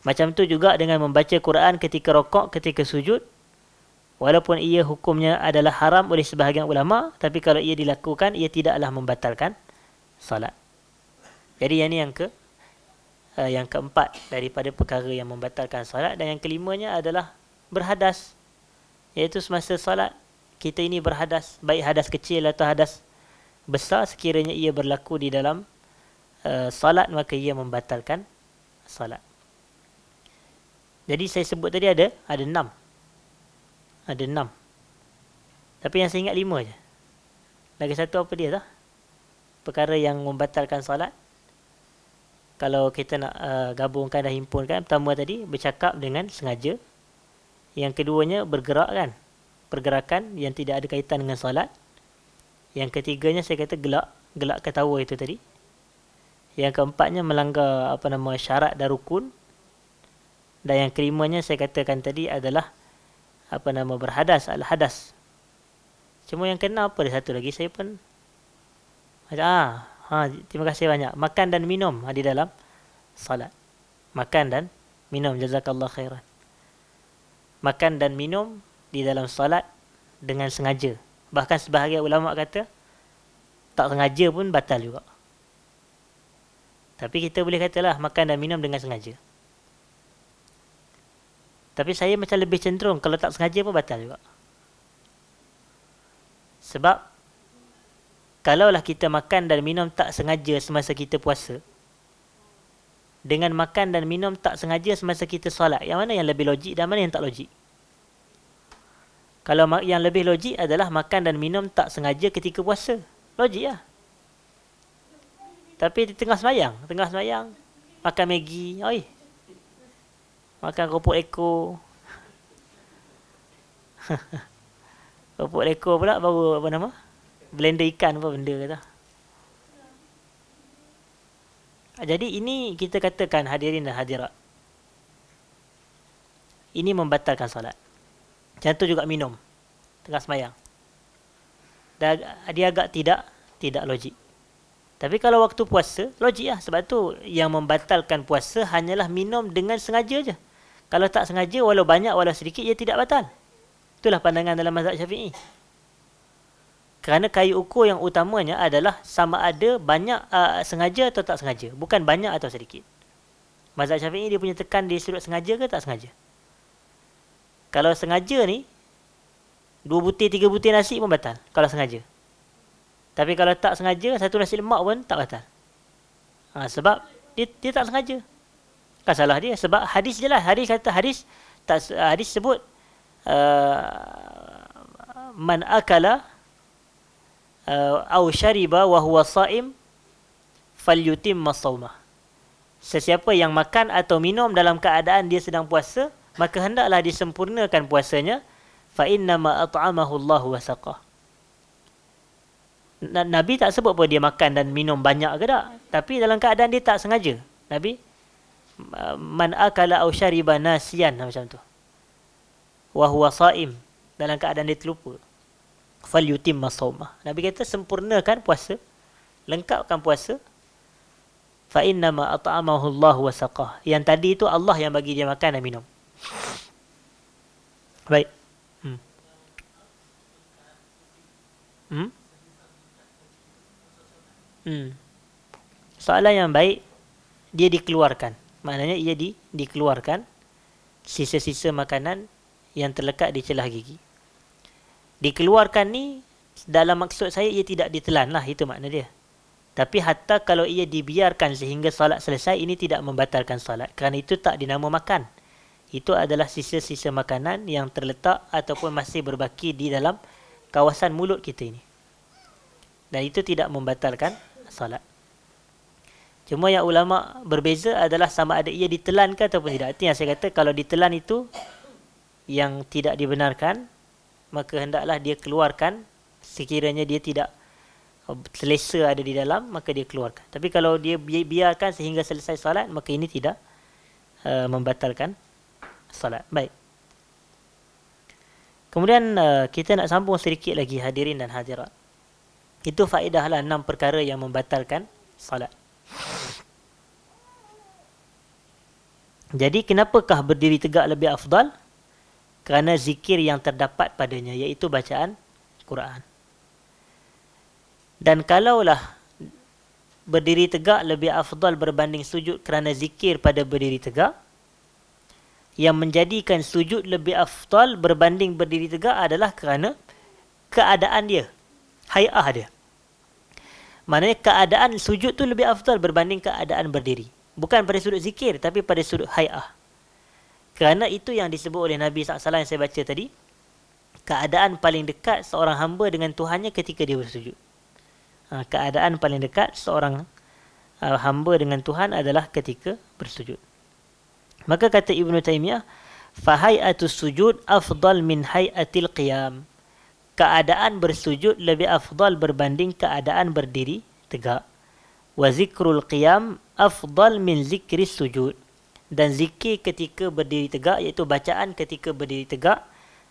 Macam tu juga dengan membaca Quran ketika rokok, ketika sujud. Walaupun ia hukumnya adalah haram oleh sebahagian ulama, tapi kalau ia dilakukan, ia tidaklah membatalkan salat. Jadi yang keempat daripada perkara yang membatalkan salat. Dan yang kelimanya adalah berhadas. Iaitu semasa salat, kita ini berhadas. Baik hadas kecil atau hadas besar, sekiranya ia berlaku di dalam salat, maka ia membatalkan salat. Jadi saya sebut tadi ada 6. Ada 6. Tapi yang saya ingat 5 je. Lagi satu apa dia tak? Perkara yang membatalkan salat. Kalau kita nak gabungkan dan himpunkan, pertama tadi bercakap dengan sengaja. Yang keduanya bergerak kan, pergerakan yang tidak ada kaitan dengan salat. Yang ketiganya saya kata gelak ketawa itu tadi. Yang keempatnya melanggar syarat dan rukun. Dan yang kelimanya saya katakan tadi adalah berhadas, al-hadas. Cuma yang kena apa dia satu lagi, saya pun terima kasih banyak. Makan dan minum di dalam salat. Makan dan minum, jazakallah khairan. Makan dan minum di dalam salat dengan sengaja. Bahkan sebahagian ulama kata tak sengaja pun batal juga. Tapi kita boleh katalah makan dan minum dengan sengaja. Tapi saya macam lebih cenderung kalau tak sengaja pun batal juga. Sebab kalaulah kita makan dan minum tak sengaja semasa kita puasa, dengan makan dan minum tak sengaja semasa kita solat, yang mana yang lebih logik dan mana yang tak logik? Kalau yang lebih logik adalah makan dan minum tak sengaja ketika puasa. Logik lah. Tapi di tengah semayang, makan Maggi, makan kerupuk ekor. Kerupuk ekor pula baru blender ikan apa benda kata. Jadi ini kita katakan, hadirin dan hadirat, ini membatalkan salat. Contoh juga minum tengah semayang. Dan dia agak tidak logik. Tapi kalau waktu puasa, logik lah. Sebab tu yang membatalkan puasa hanyalah minum dengan sengaja je. Kalau tak sengaja, walau banyak walau sedikit, ia tidak batal. Itulah pandangan dalam mazhab Syafi'i. Kerana kayu ukur yang utamanya adalah sama ada banyak sengaja atau tak sengaja. Bukan banyak atau sedikit. Mazhab Syafi'i dia punya tekan di sudut sengaja ke tak sengaja. Kalau sengaja ni, 2 butir, 3 butir nasi pun batal. Kalau sengaja. Tapi kalau tak sengaja, 1 nasi lemak pun tak batal. Sebab dia tak sengaja. Kan salah dia. Sebab hadis jelas. Hadis kata hadis sebut man akala au syariba wa huwa sha'im falyutimma shaumah. Sesiapa yang makan atau minum dalam keadaan dia sedang puasa, maka hendaklah disempurnakan puasanya. Fa innama at'amahu Allah wa saqah. Nabi tak sebut pun dia makan dan minum banyak ke tak, tapi dalam keadaan dia tak sengaja. Nabi man akala au syariba nasiyan macam tu. Wa huwa sha'im, dalam keadaan dia terlupa. Falyutimma shaumah. Nabi kata sempurnakan puasa, lengkapkan puasa. Fa innama at'amahu Allah wa saqah. Yang tadi itu Allah yang bagi dia makan dan minum. Baik. Soalan yang baik, dia dikeluarkan. Maknanya ia dikeluarkan sisa-sisa makanan yang terlekat di celah gigi. Dikeluarkan ni, dalam maksud saya ia tidak ditelan lah, itu makna dia. Tapi hatta kalau ia dibiarkan sehingga salat selesai, ini tidak membatalkan salat. Kerana itu tak dinama makan. Itu adalah sisa-sisa makanan yang terletak ataupun masih berbaki di dalam kawasan mulut kita ini. Dan itu tidak membatalkan salat. Cuma yang ulama berbeza adalah sama ada ia ditelan ke ataupun tidak. Itu yang saya kata, kalau ditelan itu yang tidak dibenarkan, maka hendaklah dia keluarkan. Sekiranya dia tidak selesa ada di dalam, maka dia keluarkan. Tapi kalau dia biarkan sehingga selesai salat, maka ini tidak membatalkan salat. Baik. Kemudian kita nak sambung sedikit lagi, hadirin dan hadirat. Itu faedahlah 6 perkara yang membatalkan salat. Jadi kenapakah berdiri tegak lebih afdal? Kerana zikir yang terdapat padanya, iaitu bacaan Quran. Dan kalaulah berdiri tegak lebih afdal berbanding sujud kerana zikir pada berdiri tegak, yang menjadikan sujud lebih afdal berbanding berdiri tegak adalah kerana keadaan dia, hay'ah dia. Maknanya keadaan sujud tu lebih afdal berbanding keadaan berdiri. Bukan pada sudut zikir, tapi pada sudut hay'ah. Kerana itu yang disebut oleh Nabi SAW yang saya baca tadi, keadaan paling dekat seorang hamba dengan Tuhannya ketika dia bersujud. Keadaan paling dekat seorang hamba dengan Tuhan adalah ketika bersujud. Maka kata Ibn Taymiyah, fahay'atus sujud afdal min hay'atil qiyam. Keadaan bersujud lebih afdal berbanding keadaan berdiri tegak. Wa zikrul qiyam afdal min zikris sujud. Dan zikir ketika berdiri tegak, iaitu bacaan ketika berdiri tegak,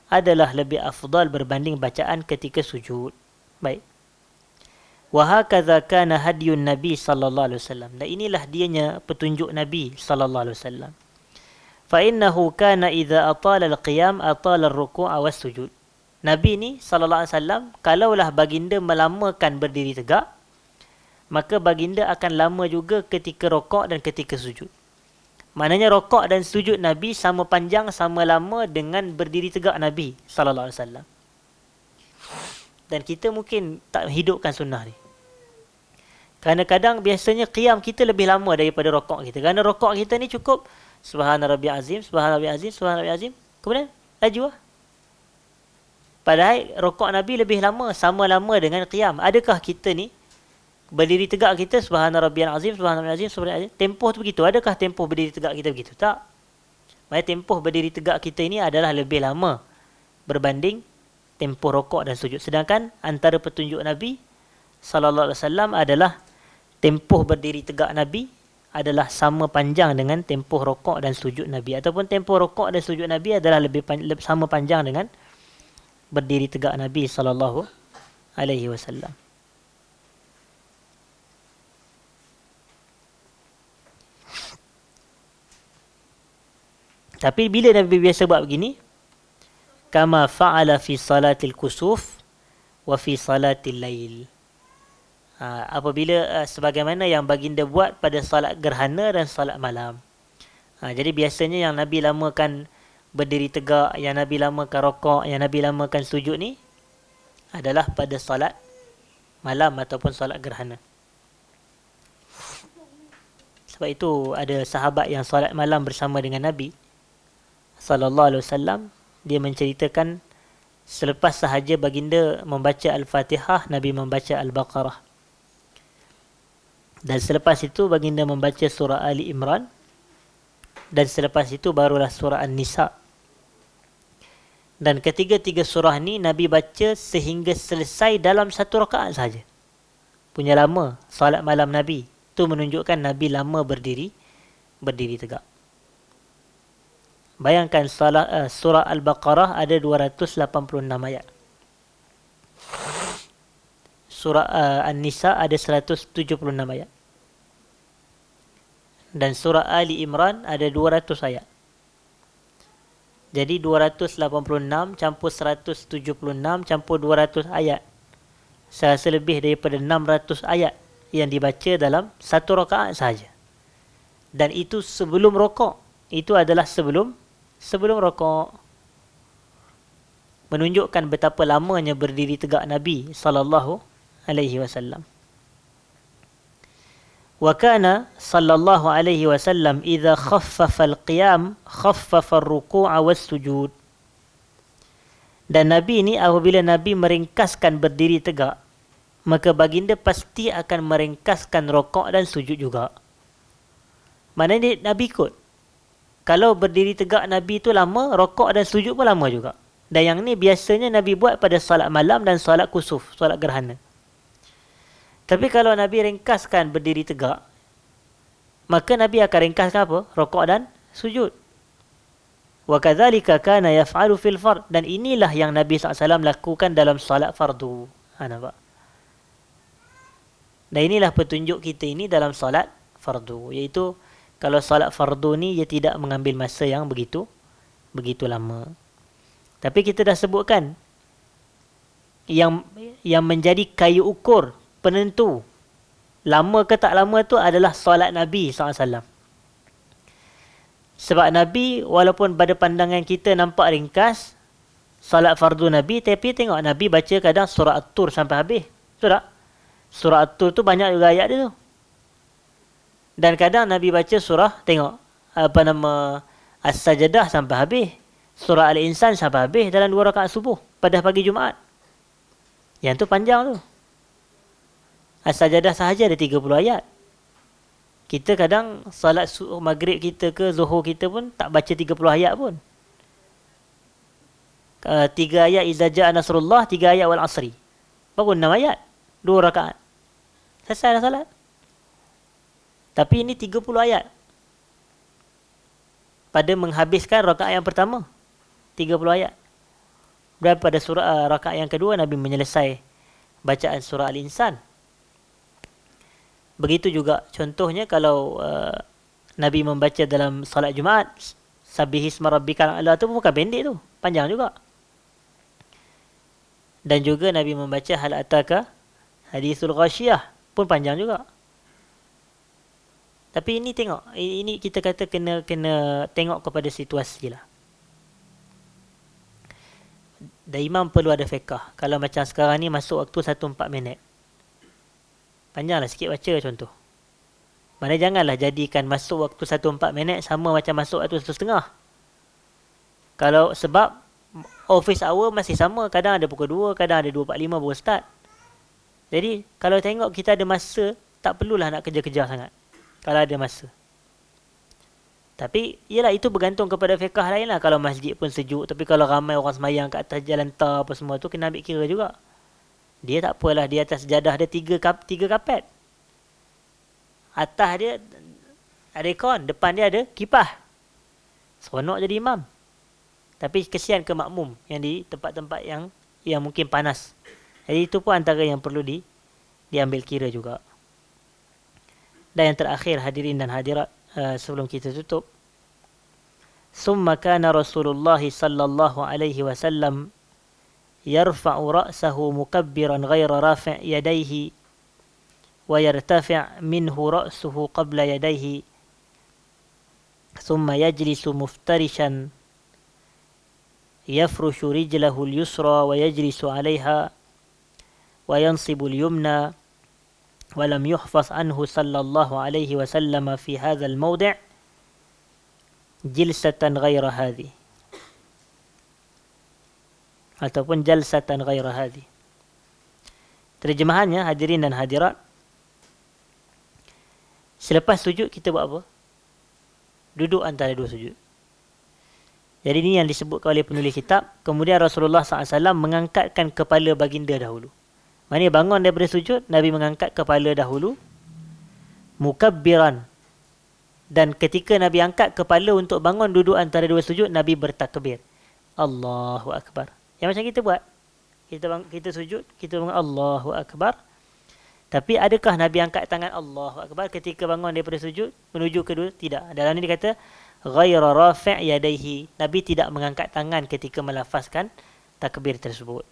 adalah lebih afdal berbanding bacaan ketika sujud. Baik. Wa hakadha kana hadiyun Nabi sallallahu alaihi wasallam. Dan inilah dianya petunjuk Nabi sallallahu alaihi wasallam. Fa innahu kana idza atala al-qiyam atala ar-ruku' was sujud. Nabi ni sallallahu alaihi wasallam, kalaulah baginda melamakan berdiri tegak, maka baginda akan lama juga ketika rokok dan ketika sujud. Maknanya rokok dan sujud Nabi sama panjang, sama lama dengan berdiri tegak Nabi sallallahu alaihi wasallam. Dan kita mungkin tak hidupkan sunnah ni. Kerana kadang biasanya qiyam kita lebih lama daripada rokok kita. Kerana rokok kita ni cukup subhana rabbiyal azim, subhana rabbiyal azim, subhana rabbiyal azim. Kemudian laju lah. Padahal rokok Nabi lebih lama, sama lama dengan qiyam. Adakah kita ni berdiri tegak kita subhana rabbiyal azim, subhana rabbiyal azim, subhana rabbiyal azim, tempoh tu begitu? Adakah tempoh berdiri tegak kita begitu? Tak. Maksudnya tempoh berdiri tegak kita ini adalah lebih lama berbanding tempoh rokok dan sujud. Sedangkan antara petunjuk Nabi sallallahu alaihi wasallam adalah tempoh berdiri tegak Nabi adalah sama panjang dengan tempoh rokok dan sujud Nabi, ataupun tempoh rokok dan sujud Nabi adalah sama panjang dengan berdiri tegak Nabi sallallahu alaihi wasallam. Tapi bila Nabi biasa buat begini, kama fa'ala fi salatil kusuf wa fi salatil lail. Apabila sebagaimana yang baginda buat pada salat gerhana dan salat malam. Jadi biasanya yang Nabi lamakan berdiri tegak, yang Nabi lamakan rokok, yang Nabi lamakan sujud ni adalah pada salat malam ataupun salat gerhana. Sebab itu ada sahabat yang salat malam bersama dengan Nabi sallallahu alaihi wasallam, dia menceritakan selepas sahaja baginda membaca Al-Fatihah, Nabi membaca Al-Baqarah. Dan selepas itu baginda membaca surah Ali Imran, dan selepas itu barulah surah An-Nisa. Dan ketiga-tiga surah ni Nabi baca sehingga selesai dalam satu rakaat saja. Punya lama salat malam Nabi. Itu menunjukkan Nabi lama berdiri tegak. Bayangkan surah Al-Baqarah ada 286 ayat. Surah An-Nisa ada 176 ayat. Dan surah Ali Imran ada 200 ayat. Jadi 286 campur 176 campur 200 ayat. Saya rasa lebih daripada 600 ayat yang dibaca dalam satu rakaat sahaja. Dan itu sebelum rokok. Itu adalah sebelum rokok. Menunjukkan betapa lamanya berdiri tegak Nabi sallallahu alaihi wasallam. Wa kana sallallahu alaihi wasallam idza khaffafa al-qiyam khaffafa ar-ruku'a was-sujud. Dan Nabi ni apabila Nabi meringkaskan berdiri tegak, maka baginda pasti akan meringkaskan rokok dan sujud juga. Maknanya Nabi ikut. Kalau berdiri tegak Nabi tu lama, rokok dan sujud pun lama juga. Dan yang ni biasanya Nabi buat pada salat malam dan salat kusuf, salat gerhana. Tapi kalau Nabi ringkaskan berdiri tegak, maka Nabi akan ringkaskan apa? Rokok dan sujud. Wa kadzalika kana yaf'alu fil fard. Dan inilah yang Nabi SAW lakukan dalam salat fardu. Nampak? Dan inilah petunjuk kita ini dalam salat fardu. Iaitu kalau salat fardu ni ia tidak mengambil masa yang begitu lama. Tapi kita dah sebutkan yang menjadi kayu ukur penentu lama ke tak lama tu adalah solat Nabi SAW. Sebab Nabi walaupun pada pandangan kita nampak ringkas solat fardu Nabi, tapi tengok Nabi baca kadang surah At-Tur sampai habis. Betul tak? Surah At-Tur tu banyak juga ayat dia tu. Dan kadang Nabi baca surah, tengok As-Sajdah sampai habis, surah Al-Insan sampai habis dalam 2 rakaat subuh pada pagi Jumaat. Yang tu panjang tu. As-Sajdah sahaja ada 30 ayat. Kita kadang salat maghrib kita ke zuhur kita pun tak baca 30 ayat pun. 3 ayat Iza Ja'a Nasrullah, 3 ayat Wal Asri. Baru 6 ayat. 2 rakaat. Selesai dah salat. Tapi ini 30 ayat. Pada menghabiskan rakaat yang pertama. 30 ayat. Dan pada surah rakaat yang kedua Nabi menyelesai bacaan surah Al-Insan. Begitu juga contohnya kalau Nabi membaca dalam salat Jumaat, Sabbihisma rabbikal a'la tu bukan pendek tu, panjang juga. Dan juga Nabi membaca Hal ataka hadithul ghashiyah pun panjang juga. Tapi ini tengok, ini kita kata kena tengok kepada situasi lah. Dan imam perlu ada fiqah. Kalau macam sekarang ni masuk waktu 1-4 minit. Panjanglah sikit baca contoh. Mana janganlah jadikan masuk waktu 1-4 minit sama macam masuk waktu 1.5. Kalau sebab office hour masih sama. Kadang ada pukul 2, kadang ada 2.45 baru start. Jadi kalau tengok kita ada masa, tak perlulah nak kerja-kerja sangat. Kalau ada masa. Tapi yelah itu bergantung kepada fiqah lain lah. Kalau masjid pun sejuk. Tapi kalau ramai orang semayang kat atas jalan tar apa semua tu kena ambil kira juga. Dia tak apalah, di atas sejadah ada 3 kapet. Atas dia ada aircon, depan dia ada kipah. Seronok jadi imam. Tapi kesian ke makmum yang di tempat-tempat yang mungkin panas. Jadi itu pun antara yang perlu diambil kira juga. Dan yang terakhir hadirin dan hadirat, sebelum kita tutup. Summa kana Rasulullah sallallahu alaihi wasallam yarfa'u ra'sahu mukabbiran ghaira rafi' yadayhi wa yartafi' minhu ra'suhu qabla yadayhi thumma yajlisu muftarishan yafrushu rijlahu al-yusra wa yajlisu 'alayha wa yansibu al-yumna wa lam yuhfaz anhu sallallahu alaihi wasallam fi hadha al-mawdi' jilsatan ghaira hadhi ataupun jalsatan ghaira hadhi. Terjemahannya, hadirin dan hadirat, selepas sujud kita buat apa? Duduk antara dua sujud. Jadi ini yang disebutkan oleh penulis kitab. Kemudian Rasulullah SAW mengangkatkan kepala baginda dahulu. Maksudnya bangun daripada sujud, Nabi mengangkat kepala dahulu. Mukabbiran. Dan ketika Nabi angkat kepala untuk bangun duduk antara dua sujud, Nabi bertakbir. Allahu Akbar. Yang macam kita buat. Kita sujud, kita bangun Allahu Akbar. Tapi adakah Nabi angkat tangan Allahu Akbar ketika bangun daripada sujud menuju kedua? Tidak. Dalam ini dikata ghaira rafi' yadayhi. Nabi tidak mengangkat tangan ketika melafazkan takbir tersebut.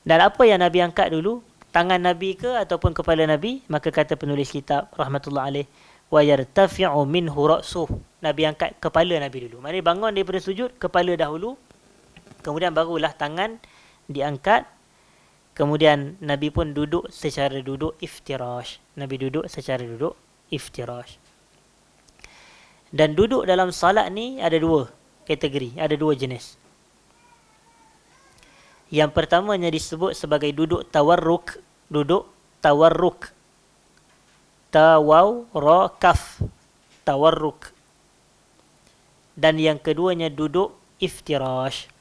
Dan apa yang Nabi angkat dulu? Tangan Nabi ke ataupun kepala Nabi? Maka kata penulis kitab rahmatullah alaih, wa yartafi'u minhu ra'suh. Nabi angkat kepala Nabi dulu. Maksudnya bangun daripada sujud, kepala dahulu. Kemudian barulah tangan diangkat. Kemudian Nabi pun duduk secara duduk iftirash. Nabi duduk secara duduk iftirash. Dan duduk dalam salat ni ada dua kategori, ada dua jenis. Yang pertamanya disebut sebagai duduk tawarruk, duduk tawarruk. Tawaw ra kaf, tawarruk. Dan yang keduanya duduk iftirash.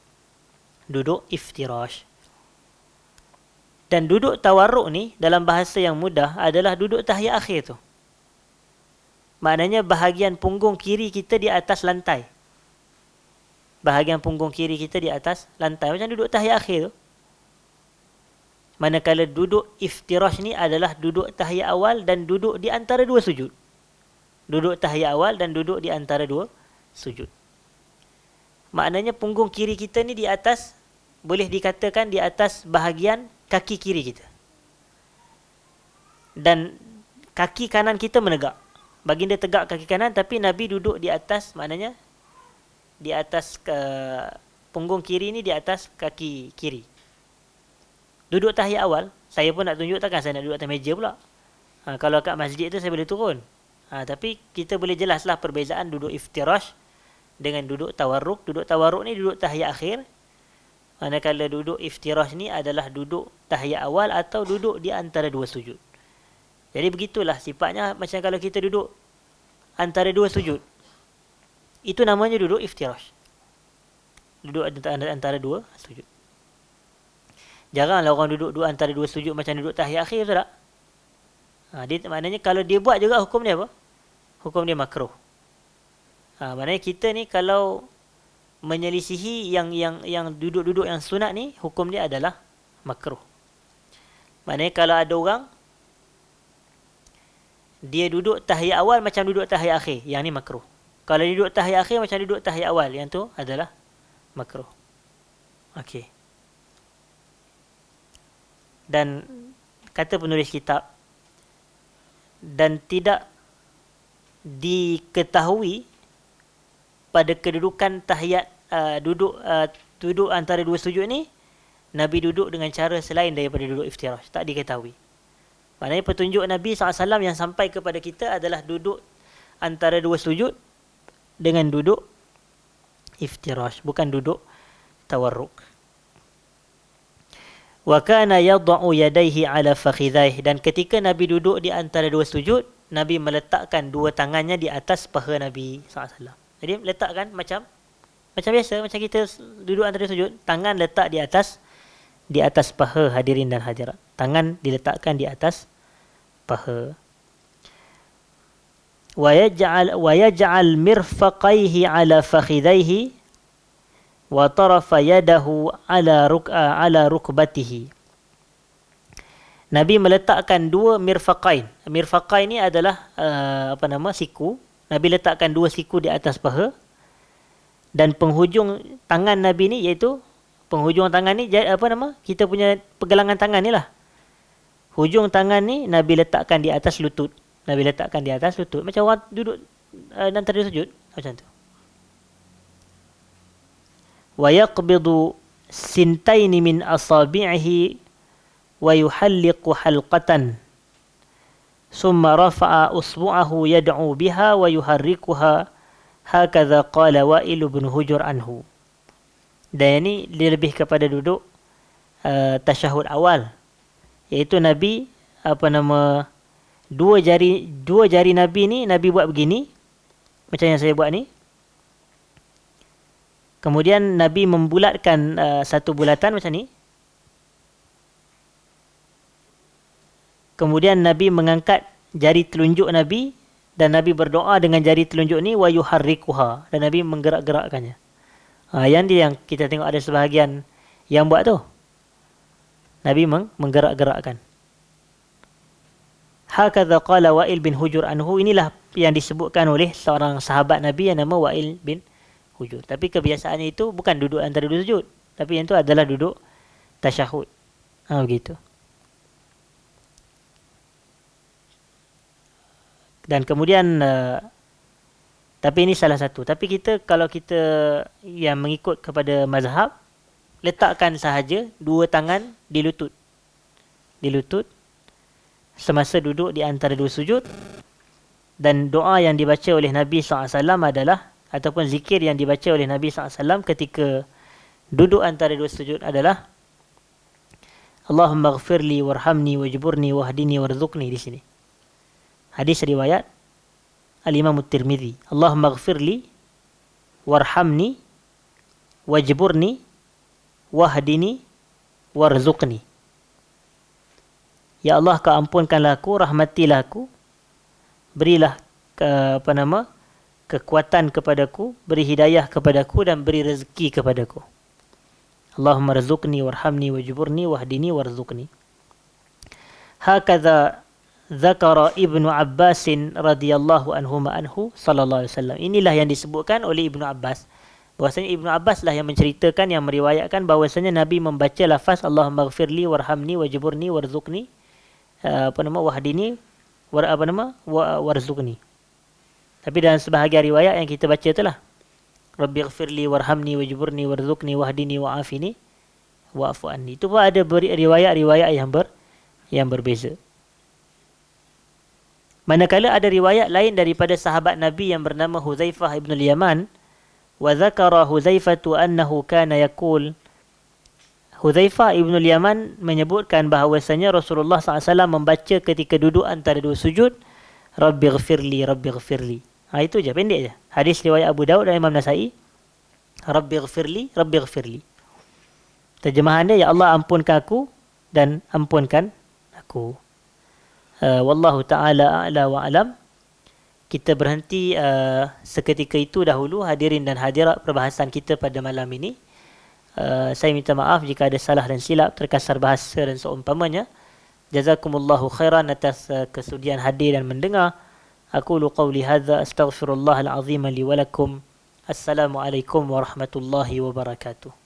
Duduk iftirash. Dan duduk tawarruk ni dalam bahasa yang mudah adalah duduk tahiyat akhir tu. Maknanya bahagian punggung kiri kita di atas lantai. Bahagian punggung kiri kita di atas lantai. Macam duduk tahiyat akhir tu. Manakala duduk iftirash ni adalah duduk tahiyat awal dan duduk di antara dua sujud. Duduk tahiyat awal dan duduk di antara dua sujud. Maknanya punggung kiri kita ni di atas, boleh dikatakan di atas bahagian kaki kiri kita. Dan kaki kanan kita menegak. Baginda tegak kaki kanan, tapi Nabi duduk di atas, maknanya di atas punggung kiri ni di atas kaki kiri. Duduk tahiyat awal, saya pun nak tunjuk, takkan saya nak duduk atas meja pula. Kalau kat masjid tu saya boleh turun. Tapi kita boleh jelaslah perbezaan duduk iftirash dengan duduk tawarruk. Duduk tawarruk ni duduk tahiyat akhir. Manakala duduk iftirash ni adalah duduk tahiyat awal atau duduk di antara dua sujud. Jadi begitulah sifatnya, macam kalau kita duduk antara dua sujud. Itu namanya duduk iftirash. Duduk antara dua sujud. Jaranglah orang duduk antara dua sujud macam duduk tahiyat akhir, betul tak? Dia, maknanya kalau dia buat juga hukum dia apa? Hukum dia makruh. Maknanya kita ni kalau menyelisihi yang duduk-duduk yang sunat ni, hukum dia adalah makruh. Maknanya kalau ada orang dia duduk tahiyat awal macam duduk tahiyat akhir, yang ni makruh. Kalau dia duduk tahiyat akhir macam duduk tahiyat awal, yang tu adalah makruh. Okey. Dan kata penulis kitab, dan tidak diketahui pada kedudukan tahiyat duduk antara dua sujud ni, Nabi duduk dengan cara selain daripada duduk iftirash. Tak diketahui. Maknanya petunjuk Nabi SAW yang sampai kepada kita adalah duduk antara dua sujud dengan duduk iftirash, bukan duduk tawarruk. Wa kana yad'u yadayhi ala fakhidhaihi. Dan ketika Nabi duduk di antara dua sujud, Nabi meletakkan dua tangannya di atas paha Nabi SAW. Jadi letakkan macam biasa, macam kita duduk antara sujud, tangan letak di atas paha, hadirin dan hadirat. Tangan diletakkan di atas paha. Wa yaj'al mirfaqaihi ala fakhidhaihi wa tarafa yadahu ala rukbatihi. Nabi meletakkan dua mirfaqain. Mirfaqain ni adalah siku. Nabi letakkan dua siku di atas paha, dan penghujung tangan Nabi ni iaitu penghujung tangan ni kita punya pergelangan tangan ni lah. Hujung tangan ni Nabi letakkan di atas lutut. Nabi letakkan di atas lutut. Macam orang duduk antara sujud. Macam tu. Wa yaqbidu sintaini min asabi'ihi wa yuhalliqu halqatan. Summa rafa'a usbu'ahu yad'u biha wa yuharrikuha. Hakadha qala Wa'il bin Hujur anhu. Dan ini dia lebih kepada duduk tasyahud awal. Iaitu Nabi dua jari Nabi ni Nabi buat begini macam yang saya buat ni. Kemudian Nabi membulatkan satu bulatan macam ni. Kemudian Nabi mengangkat jari telunjuk Nabi dan Nabi berdoa dengan jari telunjuk ni wa yuharrikuha, dan Nabi menggerak-gerakkannya. Yang dia yang kita tengok ada sebahagian yang buat tu. Nabi menggerak-gerakkan. Hakadha qala Wa'il bin Hujur anhu. Inilah yang disebutkan oleh seorang sahabat Nabi yang nama Wa'il bin Hujur. Tapi kebiasaannya itu bukan duduk antara dua sujud, tapi yang itu adalah duduk tasyahud. Begitu. Dan kemudian tapi ini salah satu. Tapi kalau kita yang mengikut kepada mazhab, letakkan sahaja dua tangan di lutut. Di lutut semasa duduk di antara dua sujud. Dan doa yang dibaca oleh Nabi SAW adalah, ataupun zikir yang dibaca oleh Nabi SAW ketika duduk antara dua sujud adalah Allahumma ghafirli warhamni wajburni wahdini warzuqni di sini. Hadis riwayat Al-Imam At-Tirmidzi. Allahumma ghafirli warhamni wajburni wahdini warzuqni. Ya Allah, kau ampunkanlah aku, rahmatilah aku, berilah kekuatan kepadaku, beri hidayah kepadaku dan beri rezeki kepadaku. Allahumma rzuqni warhamni wajburni wahdini warzuqni. Hakadha zakara Ibnu Abbas radhiyallahu anhu sallallahu alaihi wasallam. Inilah yang disebutkan oleh Ibnu Abbas. Bahwasanya Ibnu Abbas lah yang menceritakan, yang meriwayatkan bahwasanya Nabi membaca lafaz Allahumma ghfirli warhamni wajburni warzuqni wahdini warzuqni. Tapi dalam sebahagian riwayat yang kita baca itulah Rabbi ghfirli warhamni wajburni warzuqni wahdini wa'afini wa'fu anni. Itu pun ada riwayat-riwayat yang berbeza. Manakala ada riwayat lain daripada sahabat Nabi yang bernama Huzaifah ibn al-Yaman, wa dzakara Huzaifatu annahu kana yaqul. Huzaifah ibn al-Yaman menyebutkan bahawasanya Rasulullah SAW membaca ketika duduk antara dua sujud, Rabbi ghafirli, Rabbi ghafirli. Itu je, pendek je. Hadis riwayat Abu Daud dan Imam Nasai. Rabbi ghafirli, Rabbi ghafirli. Terjemahan dia, ya Allah ampunkan aku dan ampunkan aku. Wallahu ta'ala a'la wa alam. Kita berhenti seketika itu dahulu, hadirin dan hadirat, perbahasan kita pada malam ini. Saya minta maaf jika ada salah dan silap, terkasar bahasa dan seumpamanya. Jazakumullahu khairan atas kesudian hadir dan mendengar. Aqulu qawli hadza astaghfirullahal azim li wa lakum. Assalamualaikum warahmatullahi wabarakatuh.